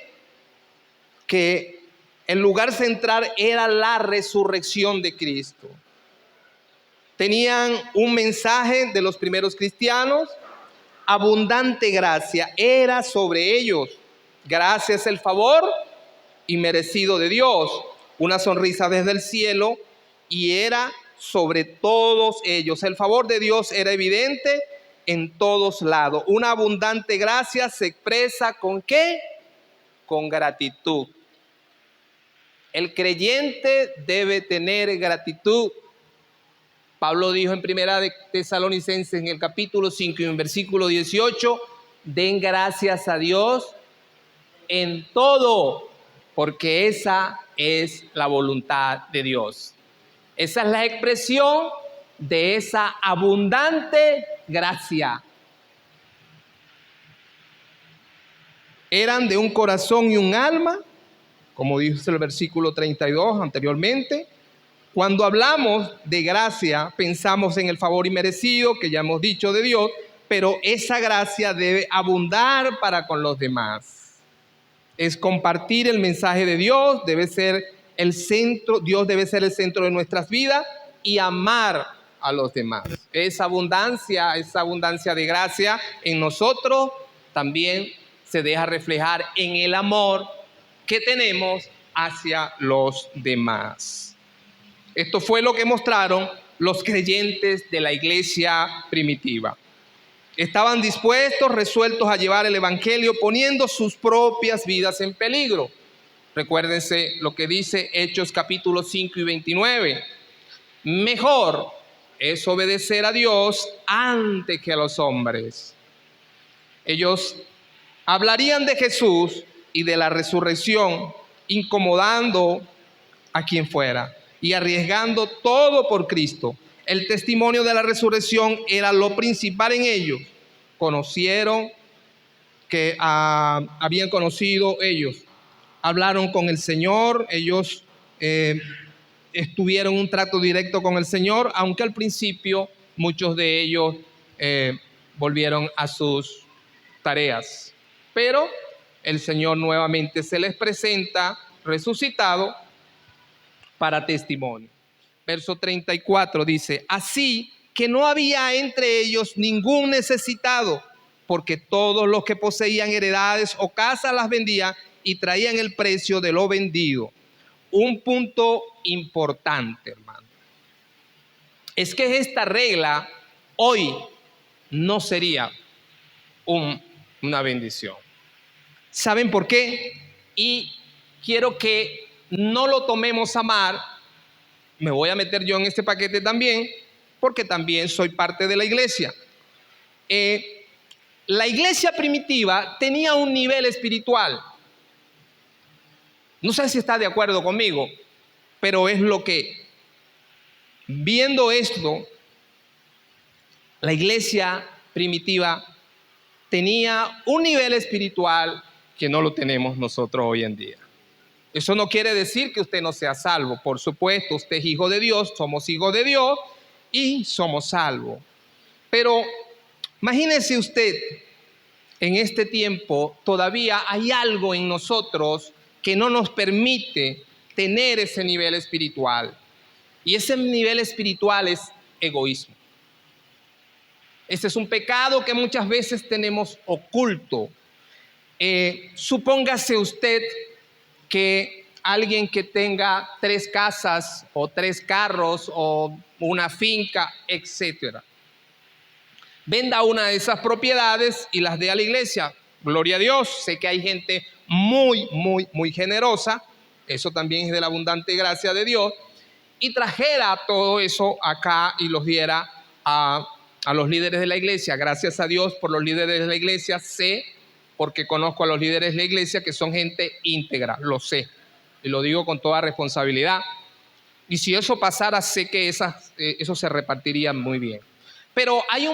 que el lugar central era la resurrección de Cristo. Tenían un mensaje de los primeros cristianos, abundante gracia era sobre ellos. Gracia es el favor inmerecido de Dios, una sonrisa desde el cielo, y era sobre todos ellos. El favor de Dios era evidente en todos lados. Una abundante gracia se expresa ¿con qué? con gratitud. El creyente debe tener gratitud. Pablo dijo en Primera de Tesalonicenses, en el capítulo 5 y en versículo 18, den gracias a Dios en todo, porque esa es la voluntad de Dios. Esa es la expresión de esa abundante gracia. Eran de un corazón y un alma, como dice el versículo 32 anteriormente. Cuando hablamos de gracia, pensamos en el favor inmerecido que ya hemos dicho de Dios, pero esa gracia debe abundar para con los demás. Es compartir el mensaje de Dios, debe ser el centro, Dios debe ser el centro de nuestras vidas y amar a los demás. Esa abundancia de gracia en nosotros también se deja reflejar en el amor que tenemos hacia los demás. Esto fue lo que mostraron los creyentes de la iglesia primitiva. Estaban dispuestos, resueltos a llevar el evangelio, poniendo sus propias vidas en peligro. Recuérdense lo que dice Hechos capítulo 5 y 29. Mejor es obedecer a Dios antes que a los hombres. Ellos hablarían de Jesús y de la resurrección, incomodando a quien fuera y arriesgando todo por Cristo. El testimonio de la resurrección era lo principal en ellos. Conocieron que habían conocido ellos. Hablaron con el Señor, ellos estuvieron en un trato directo con el Señor, aunque al principio muchos de ellos volvieron a sus tareas. Pero el Señor nuevamente se les presenta resucitado para testimonio. Verso 34 dice, así que no había entre ellos ningún necesitado, porque todos los que poseían heredades o casas las vendían y traían el precio de lo vendido. Un punto importante, hermano, es que esta regla hoy no sería una bendición. ¿Saben por qué? Y quiero que no lo tomemos a mal. Me voy a meter yo en este paquete también, porque también soy parte de la iglesia. La iglesia primitiva tenía un nivel espiritual. No sé si está de acuerdo conmigo, pero es lo que, viendo esto, la iglesia primitiva tenía un nivel espiritual que no lo tenemos nosotros hoy en día. Eso no quiere decir que usted no sea salvo. Por supuesto, usted es hijo de Dios, somos hijos de Dios y somos salvos. Pero imagínese usted, en este tiempo todavía hay algo en nosotros que no nos permite tener ese nivel espiritual. Y ese nivel espiritual es egoísmo. Ese es un pecado que muchas veces tenemos oculto. Supóngase usted que alguien que tenga 3 casas o 3 carros o una finca, etcétera, venda una de esas propiedades y las dé a la iglesia. Gloria a Dios, sé que hay gente muy generosa, eso también es de la abundante gracia de Dios, y trajera todo eso acá y los diera a los líderes de la iglesia. Gracias a Dios por los líderes de la iglesia, sé, porque conozco a los líderes de la iglesia que son gente íntegra, lo sé, y lo digo con toda responsabilidad. Y si eso pasara, sé que eso se repartiría muy bien. Pero hay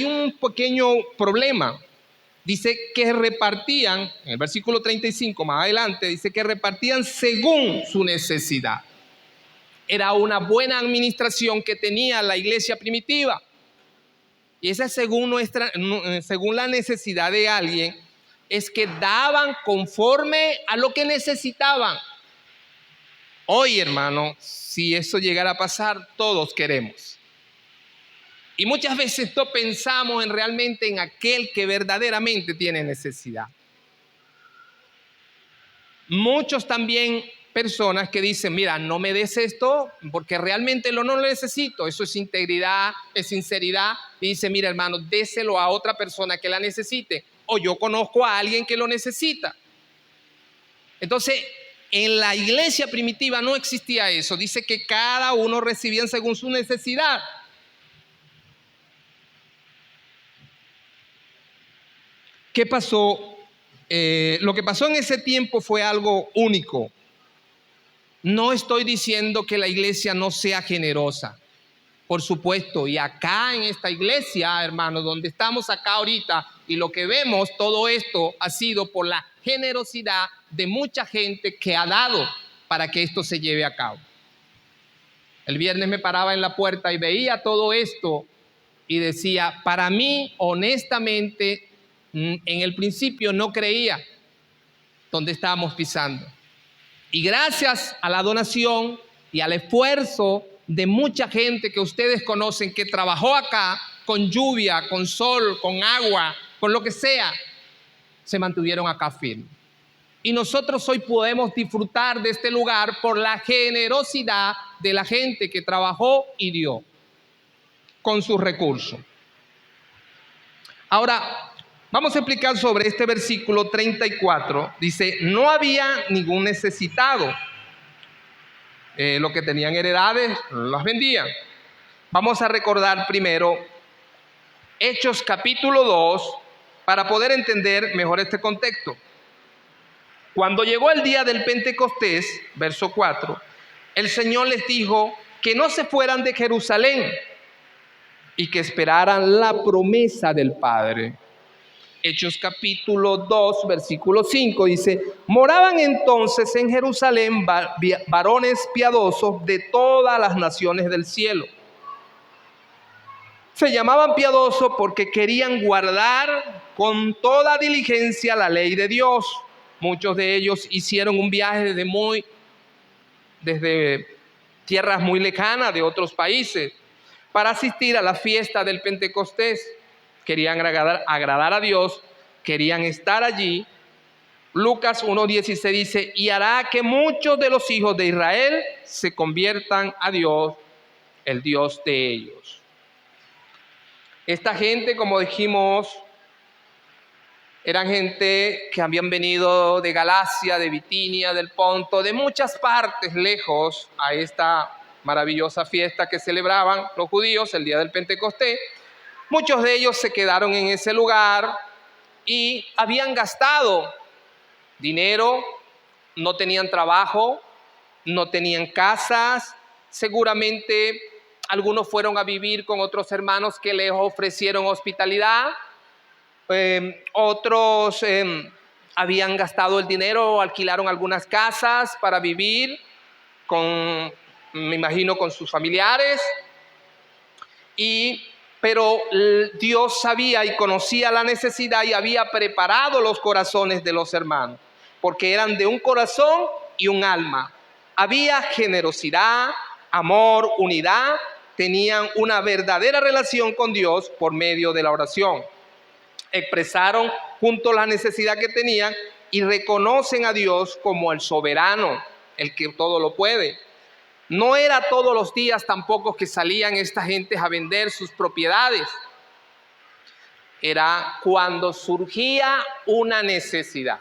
un pequeño problema. Dice que repartían, en el versículo 35 más adelante, dice que repartían según su necesidad. Era una buena administración que tenía la iglesia primitiva. Y esa según la necesidad de alguien, es que daban conforme a lo que necesitaban. Hoy, hermano, si eso llegara a pasar, todos queremos. Y muchas veces no pensamos realmente en aquel que verdaderamente tiene necesidad. Muchos también personas que dicen, mira, no me des esto porque realmente no lo necesito. Eso es integridad, es sinceridad. Y dice, mira, hermano, déselo a otra persona que la necesite. O yo conozco a alguien que lo necesita. Entonces, en la iglesia primitiva no existía eso. Dice que cada uno recibía según su necesidad. ¿Qué pasó? Lo que pasó en ese tiempo fue algo único. No estoy diciendo que la iglesia no sea generosa. Por supuesto, y acá en esta iglesia, hermanos, donde estamos acá ahorita, y lo que vemos, todo esto ha sido por la generosidad de mucha gente que ha dado para que esto se lleve a cabo. El viernes me paraba en la puerta y veía todo esto y decía, para mí, honestamente, en el principio no creía dónde estábamos pisando. Y gracias a la donación y al esfuerzo de mucha gente que ustedes conocen que trabajó acá con lluvia, con sol, con agua, con lo que sea, se mantuvieron acá firmes. Y nosotros hoy podemos disfrutar de este lugar por la generosidad de la gente que trabajó y dio con sus recursos. Ahora, vamos a explicar sobre este versículo 34. Dice, no había ningún necesitado. Lo que tenían heredades, las vendían. Vamos a recordar primero Hechos capítulo 2 para poder entender mejor este contexto. Cuando llegó el día del Pentecostés, verso 4, el Señor les dijo que no se fueran de Jerusalén y que esperaran la promesa del Padre. Hechos capítulo 2, versículo 5 dice, moraban entonces en Jerusalén varones piadosos de todas las naciones del cielo. Se llamaban piadosos porque querían guardar con toda diligencia la ley de Dios. Muchos de ellos hicieron un viaje desde tierras muy lejanas de otros países para asistir a la fiesta del Pentecostés. Querían agradar a Dios, querían estar allí. Lucas 1:16 dice, y hará que muchos de los hijos de Israel se conviertan a Dios, el Dios de ellos. Esta gente, como dijimos, eran gente que habían venido de Galacia, de Bitinia, del Ponto, de muchas partes lejos a esta maravillosa fiesta que celebraban los judíos el día del Pentecostés. Muchos de ellos se quedaron en ese lugar y habían gastado dinero, no tenían trabajo, no tenían casas. Seguramente algunos fueron a vivir con otros hermanos que les ofrecieron hospitalidad. Otros habían gastado el dinero, alquilaron algunas casas para vivir me imagino, con sus familiares. Pero Dios sabía y conocía la necesidad y había preparado los corazones de los hermanos, porque eran de un corazón y un alma. Había generosidad, amor, unidad, tenían una verdadera relación con Dios por medio de la oración. Expresaron juntos la necesidad que tenían y reconocen a Dios como el soberano, el que todo lo puede. No era todos los días tampoco que salían esta gente a vender sus propiedades. Era cuando surgía una necesidad.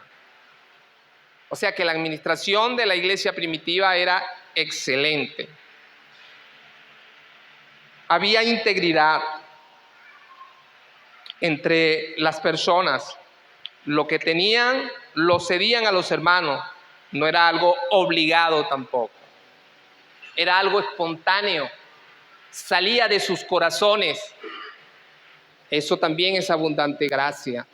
O sea que la administración de la iglesia primitiva era excelente. Había integridad entre las personas. Lo que tenían lo cedían a los hermanos. No era algo obligado tampoco. Era algo espontáneo. Salía de sus corazones. Eso también es abundante gracia.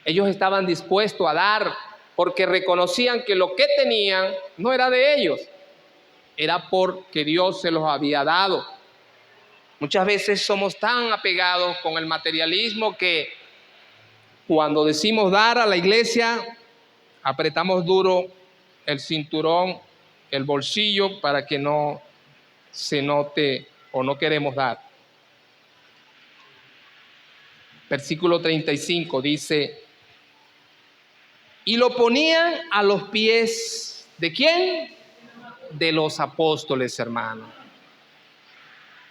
Ellos estaban dispuestos a dar porque reconocían que lo que tenían no era de ellos. Era porque Dios se los había dado. Muchas veces somos tan apegados con el materialismo que cuando decimos dar a la iglesia, apretamos duro el cinturón, el bolsillo para que no se note o no queremos dar. Versículo 35 dice, y lo ponían a los pies ¿de quién? De los apóstoles, hermanos.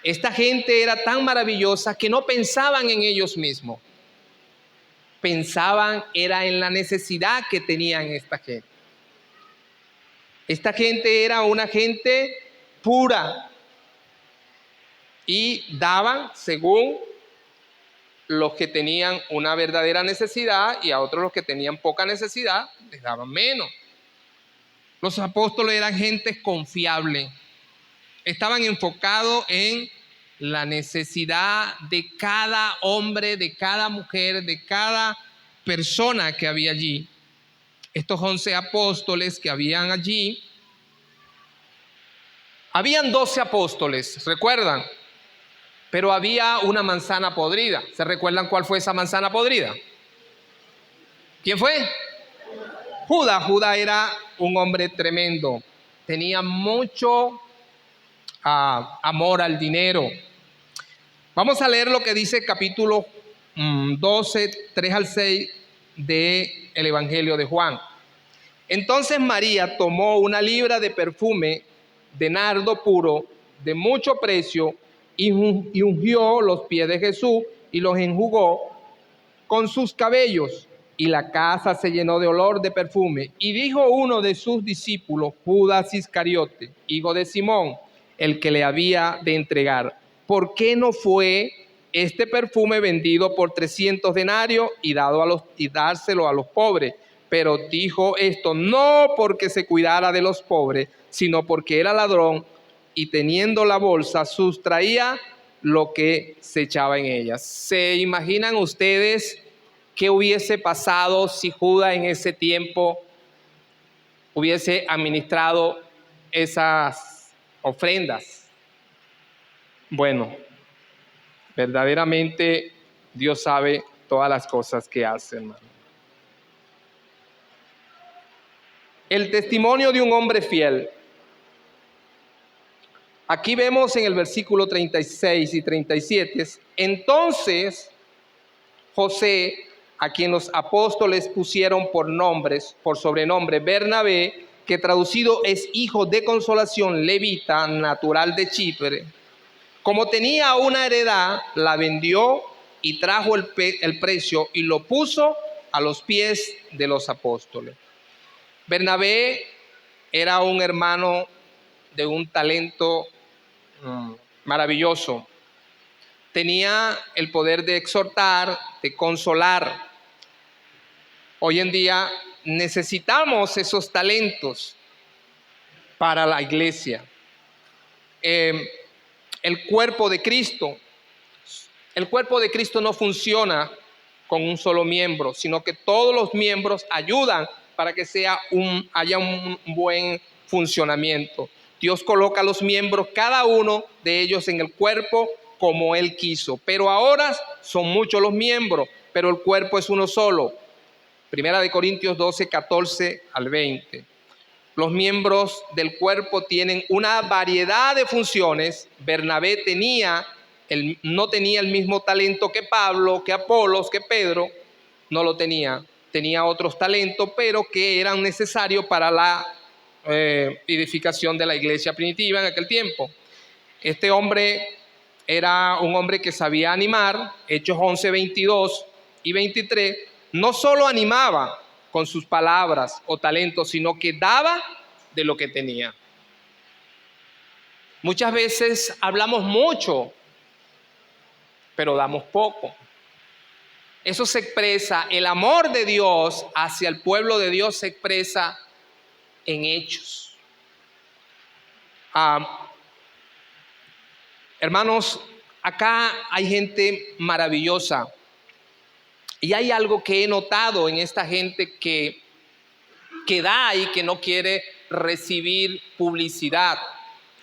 Esta gente era tan maravillosa que no pensaban en ellos mismos. pensaban era en la necesidad que tenían esta gente. Esta gente era una gente pura y daban según los que tenían una verdadera necesidad, y a otros, los que tenían poca necesidad, les daban menos. Los apóstoles eran gente confiable. Estaban enfocados en la necesidad de cada hombre, de cada mujer, de cada persona que había allí. Estos 11 apóstoles que habían allí, habían 12 apóstoles, ¿recuerdan? Pero había una manzana podrida. ¿Se recuerdan cuál fue esa manzana podrida? ¿Quién fue? Judas. Judas era un hombre tremendo. Tenía mucho amor al dinero. Vamos a leer lo que dice capítulo 12, 3 al 6 del Evangelio de Juan. Entonces María tomó una libra de perfume de nardo puro, de mucho precio, y ungió los pies de Jesús y los enjugó con sus cabellos, y la casa se llenó de olor de perfume. Y dijo uno de sus discípulos, Judas Iscariote, hijo de Simón, el que le había de entregar: ¿por qué no fue este perfume vendido por 300 denarios y dárselo a los pobres? Pero dijo esto no porque se cuidara de los pobres, sino porque era ladrón, y teniendo la bolsa sustraía lo que se echaba en ella. ¿Se imaginan ustedes qué hubiese pasado si Judas en ese tiempo hubiese administrado esas ofrendas? Bueno, verdaderamente Dios sabe todas las cosas que hace, hermano. El testimonio de un hombre fiel. Aquí vemos en el versículo 36 y 37, entonces José, a quien los apóstoles pusieron por sobrenombre Bernabé, que traducido es hijo de consolación, levita, natural de Chipre, como tenía una heredad, la vendió y trajo el precio y lo puso a los pies de los apóstoles. Bernabé era un hermano de un talento maravilloso. Tenía el poder de exhortar, de consolar. Hoy en día necesitamos esos talentos para la iglesia. El cuerpo de Cristo no funciona con un solo miembro, sino que todos los miembros ayudan para que haya un buen funcionamiento. Dios coloca a los miembros, cada uno de ellos, en el cuerpo como Él quiso. Pero ahora son muchos los miembros, pero el cuerpo es uno solo. Primera de Corintios 12, 14 al 20. Los miembros del cuerpo tienen una variedad de funciones. Bernabé no tenía el mismo talento que Pablo, que Apolos, que Pedro. No lo tenía. Tenía otros talentos, pero que eran necesarios para la edificación de la iglesia primitiva en aquel tiempo. Este hombre era un hombre que sabía animar. Hechos 11, 22 y 23. No solo animaba con sus palabras o talentos, sino que daba de lo que tenía. Muchas veces hablamos mucho, pero damos poco. Eso se expresa, el amor de Dios hacia el pueblo de Dios se expresa en hechos. Hermanos, acá hay gente maravillosa. Y hay algo que he notado en esta gente que da y que no quiere recibir publicidad.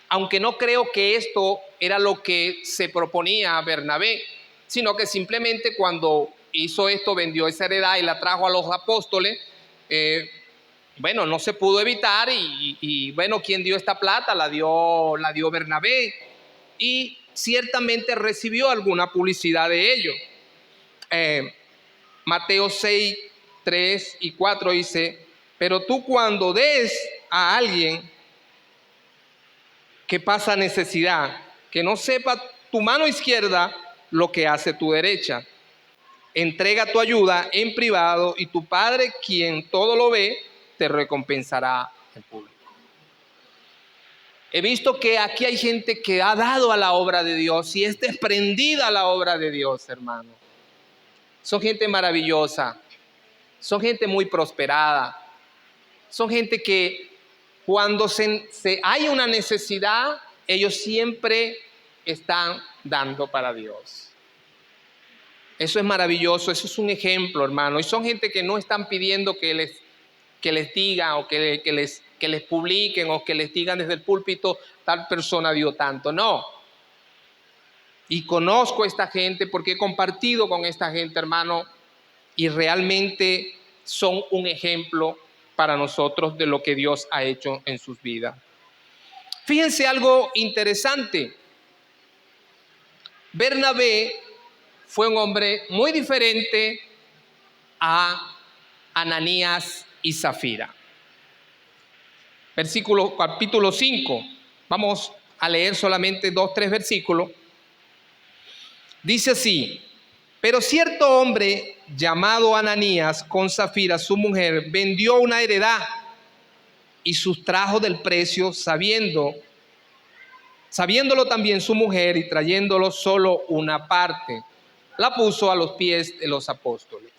Aunque no creo que esto era lo que se proponía a Bernabé, sino que simplemente cuando hizo esto, vendió esa heredad y la trajo a los apóstoles, no se pudo evitar y ¿quién dio esta plata? La dio Bernabé, y ciertamente recibió alguna publicidad de ello. Mateo 6, 3 y 4 dice: pero tú, cuando des a alguien que pasa necesidad, que no sepa tu mano izquierda lo que hace tu derecha, entrega tu ayuda en privado y tu Padre, quien todo lo ve, te recompensará en público. He visto que aquí hay gente que ha dado a la obra de Dios y es desprendida a la obra de Dios, hermano. Son gente maravillosa, son gente muy prosperada, son gente que cuando hay una necesidad, ellos siempre están dando para Dios. Eso es maravilloso, eso es un ejemplo, hermano. Y son gente que no están pidiendo que les digan o que les publiquen o que les digan desde el púlpito, tal persona dio tanto. No. Y conozco a esta gente porque he compartido con esta gente, hermano, y realmente son un ejemplo para nosotros de lo que Dios ha hecho en sus vidas. Fíjense algo interesante. Bernabé fue un hombre muy diferente a Ananías y Zafira. Capítulo 5. Vamos a leer solamente 2-3 versículos. Dice así: pero cierto hombre llamado Ananías, con Zafira su mujer, vendió una heredad y sustrajo del precio, sabiéndolo también su mujer, y trayéndolo solo una parte, la puso a los pies de los apóstoles.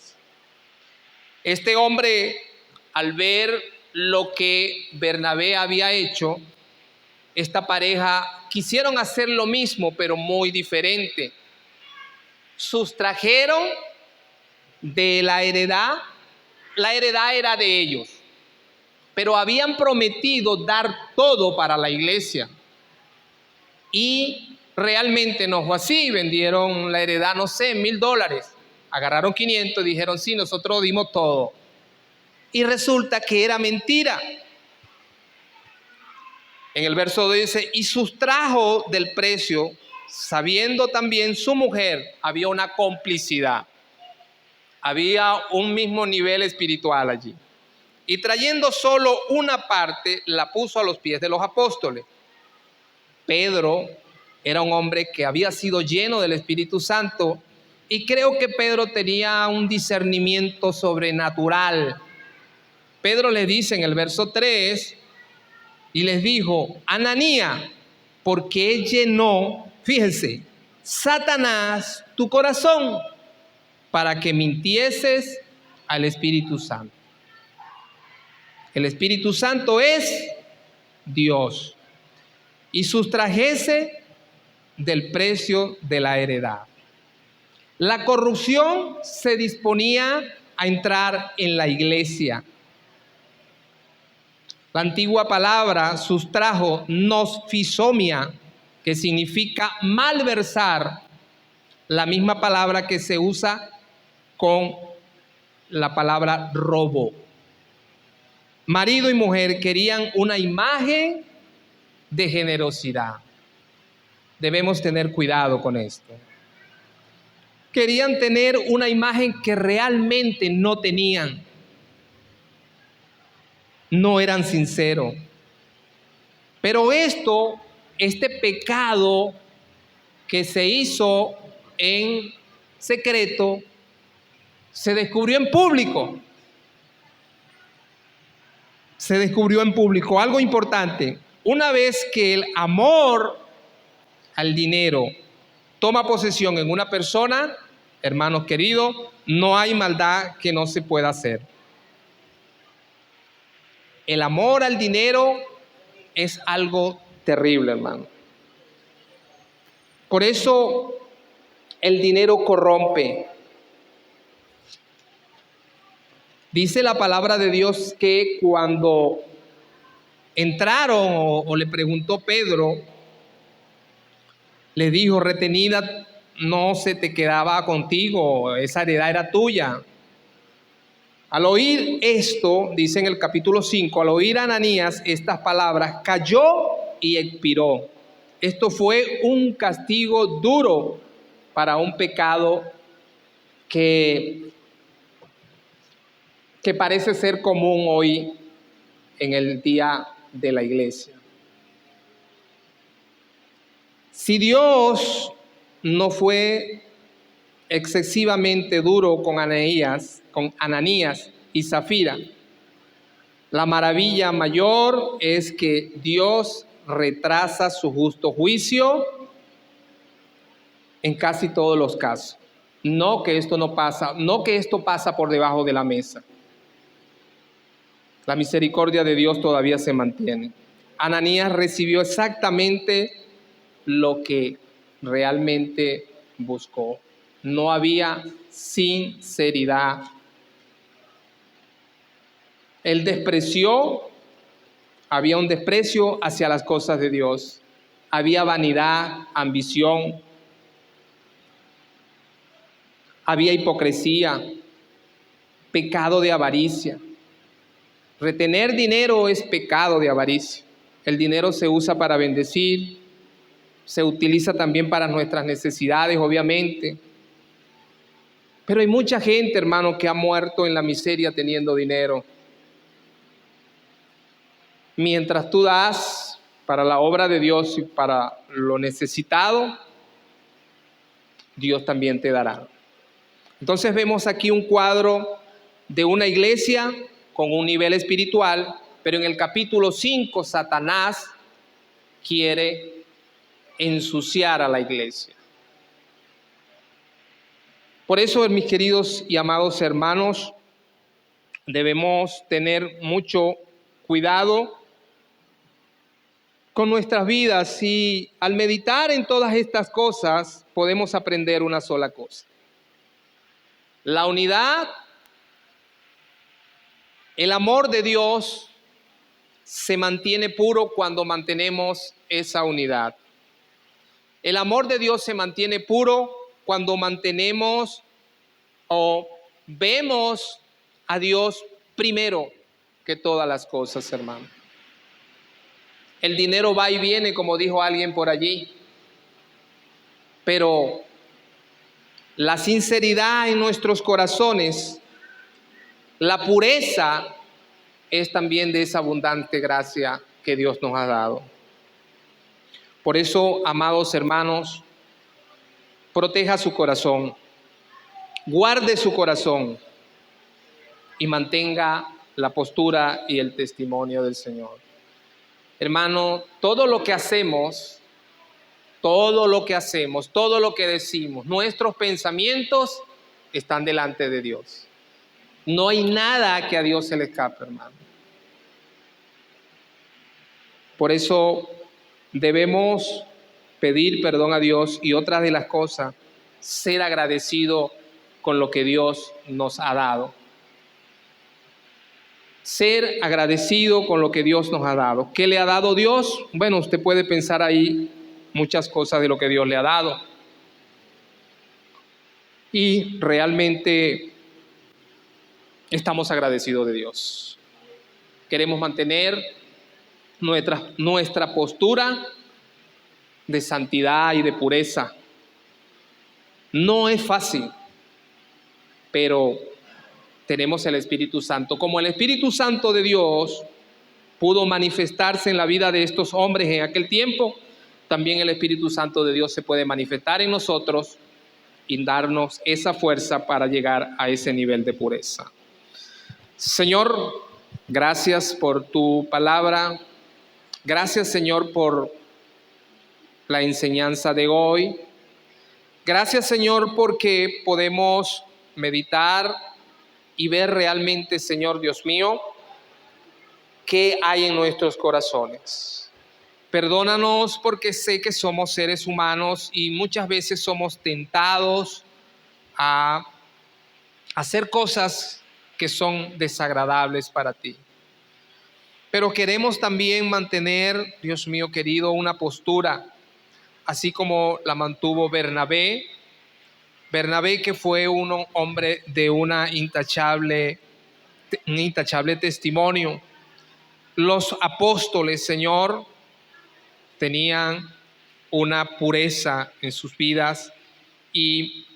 Este hombre, al ver lo que Bernabé había hecho, esta pareja quisieron hacer lo mismo, pero muy diferente. Sustrajeron de la heredad era de ellos, pero habían prometido dar todo para la iglesia. Y realmente no fue así. Vendieron la heredad, no sé, $1,000. Agarraron 500 y dijeron, sí, nosotros dimos todo. Y resulta que era mentira. En el verso 2 dice, y sustrajo del precio, sabiendo también su mujer. Había una complicidad. Había un mismo nivel espiritual allí. Y trayendo solo una parte, la puso a los pies de los apóstoles. Pedro era un hombre que había sido lleno del Espíritu Santo y creo que Pedro tenía un discernimiento sobrenatural. Pedro le dice en el verso 3 y les dijo, Ananías, ¿por qué llenó, fíjense, Satanás tu corazón para que mintieses al Espíritu Santo? El Espíritu Santo es Dios. Y sustrajese del precio de la heredad. La corrupción se disponía a entrar en la iglesia. La antigua palabra sustrajo, nosfisomia, que significa malversar, la misma palabra que se usa con la palabra robo. Marido y mujer querían una imagen de generosidad. Debemos tener cuidado con esto. Querían tener una imagen que realmente no tenían. No eran sinceros. Pero este pecado que se hizo en secreto, se descubrió en público. Se descubrió en público. Algo importante. Una vez que el amor al dinero toma posesión en una persona, hermanos queridos, no hay maldad que no se pueda hacer. El amor al dinero es algo terrible, hermano. Por eso el dinero corrompe. Dice la palabra de Dios que cuando entraron o le preguntó Pedro, le dijo, retenida no se te quedaba contigo, esa heredad era tuya. Al oír esto, dice en el capítulo 5, al oír a Ananías estas palabras, cayó y expiró. Esto fue un castigo duro para un pecado que parece ser común hoy en el día de la iglesia. Si Dios no fue excesivamente duro con Ananías y Zafira. La maravilla mayor es que Dios retrasa su justo juicio en casi todos los casos. No que esto no pasa, no que esto pasa por debajo de la mesa. La misericordia de Dios todavía se mantiene. Ananías recibió exactamente lo que realmente buscó. No había sinceridad. Él despreció, había un desprecio hacia las cosas de Dios. Había vanidad, ambición. Había hipocresía, pecado de avaricia. Retener dinero es pecado de avaricia. El dinero se usa para bendecir, se utiliza también para nuestras necesidades, obviamente. Pero hay mucha gente, hermano, que ha muerto en la miseria teniendo dinero. Mientras tú das para la obra de Dios y para lo necesitado, Dios también te dará. Entonces vemos aquí un cuadro de una iglesia con un nivel espiritual, pero en el capítulo 5 Satanás quiere ensuciar a la iglesia. Por eso, mis queridos y amados hermanos, debemos tener mucho cuidado con nuestras vidas, y al meditar en todas estas cosas podemos aprender una sola cosa: la unidad, el amor de Dios se mantiene puro cuando mantenemos esa unidad. El amor de Dios se mantiene puro cuando mantenemos o vemos a Dios primero que todas las cosas, hermano. El dinero va y viene, como dijo alguien por allí, pero la sinceridad en nuestros corazones, la pureza, es también de esa abundante gracia que Dios nos ha dado. Por eso, amados hermanos, proteja su corazón, guarde su corazón y mantenga la postura y el testimonio del Señor. Hermano, todo lo que hacemos, todo lo que decimos, nuestros pensamientos están delante de Dios. No hay nada que a Dios se le escape, hermano. Por eso debemos pedir perdón a Dios, y otra de las cosas, ser agradecido con lo que Dios nos ha dado. Ser agradecido con lo que Dios nos ha dado. ¿Qué le ha dado Dios? Bueno, usted puede pensar ahí muchas cosas de lo que Dios le ha dado. Y realmente estamos agradecidos de Dios. Queremos mantener nuestra postura de santidad y de pureza. No es fácil, pero tenemos el Espíritu Santo. Como el Espíritu Santo de Dios pudo manifestarse en la vida de estos hombres en aquel tiempo, también el Espíritu Santo de Dios se puede manifestar en nosotros y darnos esa fuerza para llegar a ese nivel de pureza. Señor, gracias por tu palabra. Gracias, Señor, por la enseñanza de hoy. Gracias, Señor, porque podemos meditar y ver realmente, Señor Dios mío, qué hay en nuestros corazones. Perdónanos porque sé que somos seres humanos y muchas veces somos tentados a hacer cosas que son desagradables para ti. Pero queremos también mantener, Dios mío querido, una postura, así como la mantuvo Bernabé. Bernabé, que fue un hombre de un intachable testimonio. Los apóstoles, Señor, tenían una pureza en sus vidas y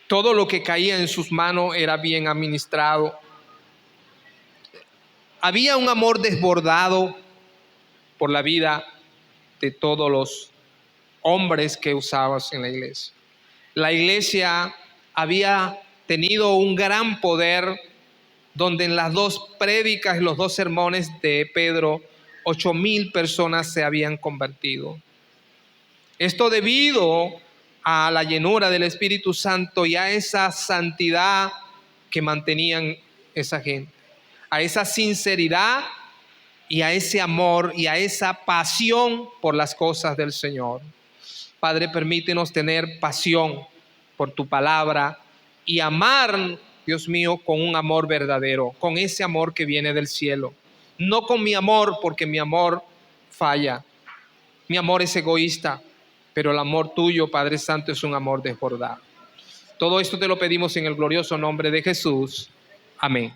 todo lo que caía en sus manos era bien administrado. Había un amor desbordado por la vida de todos los hombres que usabas en la iglesia. La iglesia había tenido un gran poder, donde en las 2 prédicas y los 2 sermones de Pedro, 8,000 personas se habían convertido. Esto debido a la llenura del Espíritu Santo y a esa santidad que mantenían esa gente, a esa sinceridad y a ese amor y a esa pasión por las cosas del Señor. Padre, permítenos tener pasión por tu palabra y amar, Dios mío, con un amor verdadero, con ese amor que viene del cielo. No con mi amor, porque mi amor falla. Mi amor es egoísta, pero el amor tuyo, Padre Santo, es un amor desbordado. Todo esto te lo pedimos en el glorioso nombre de Jesús. Amén.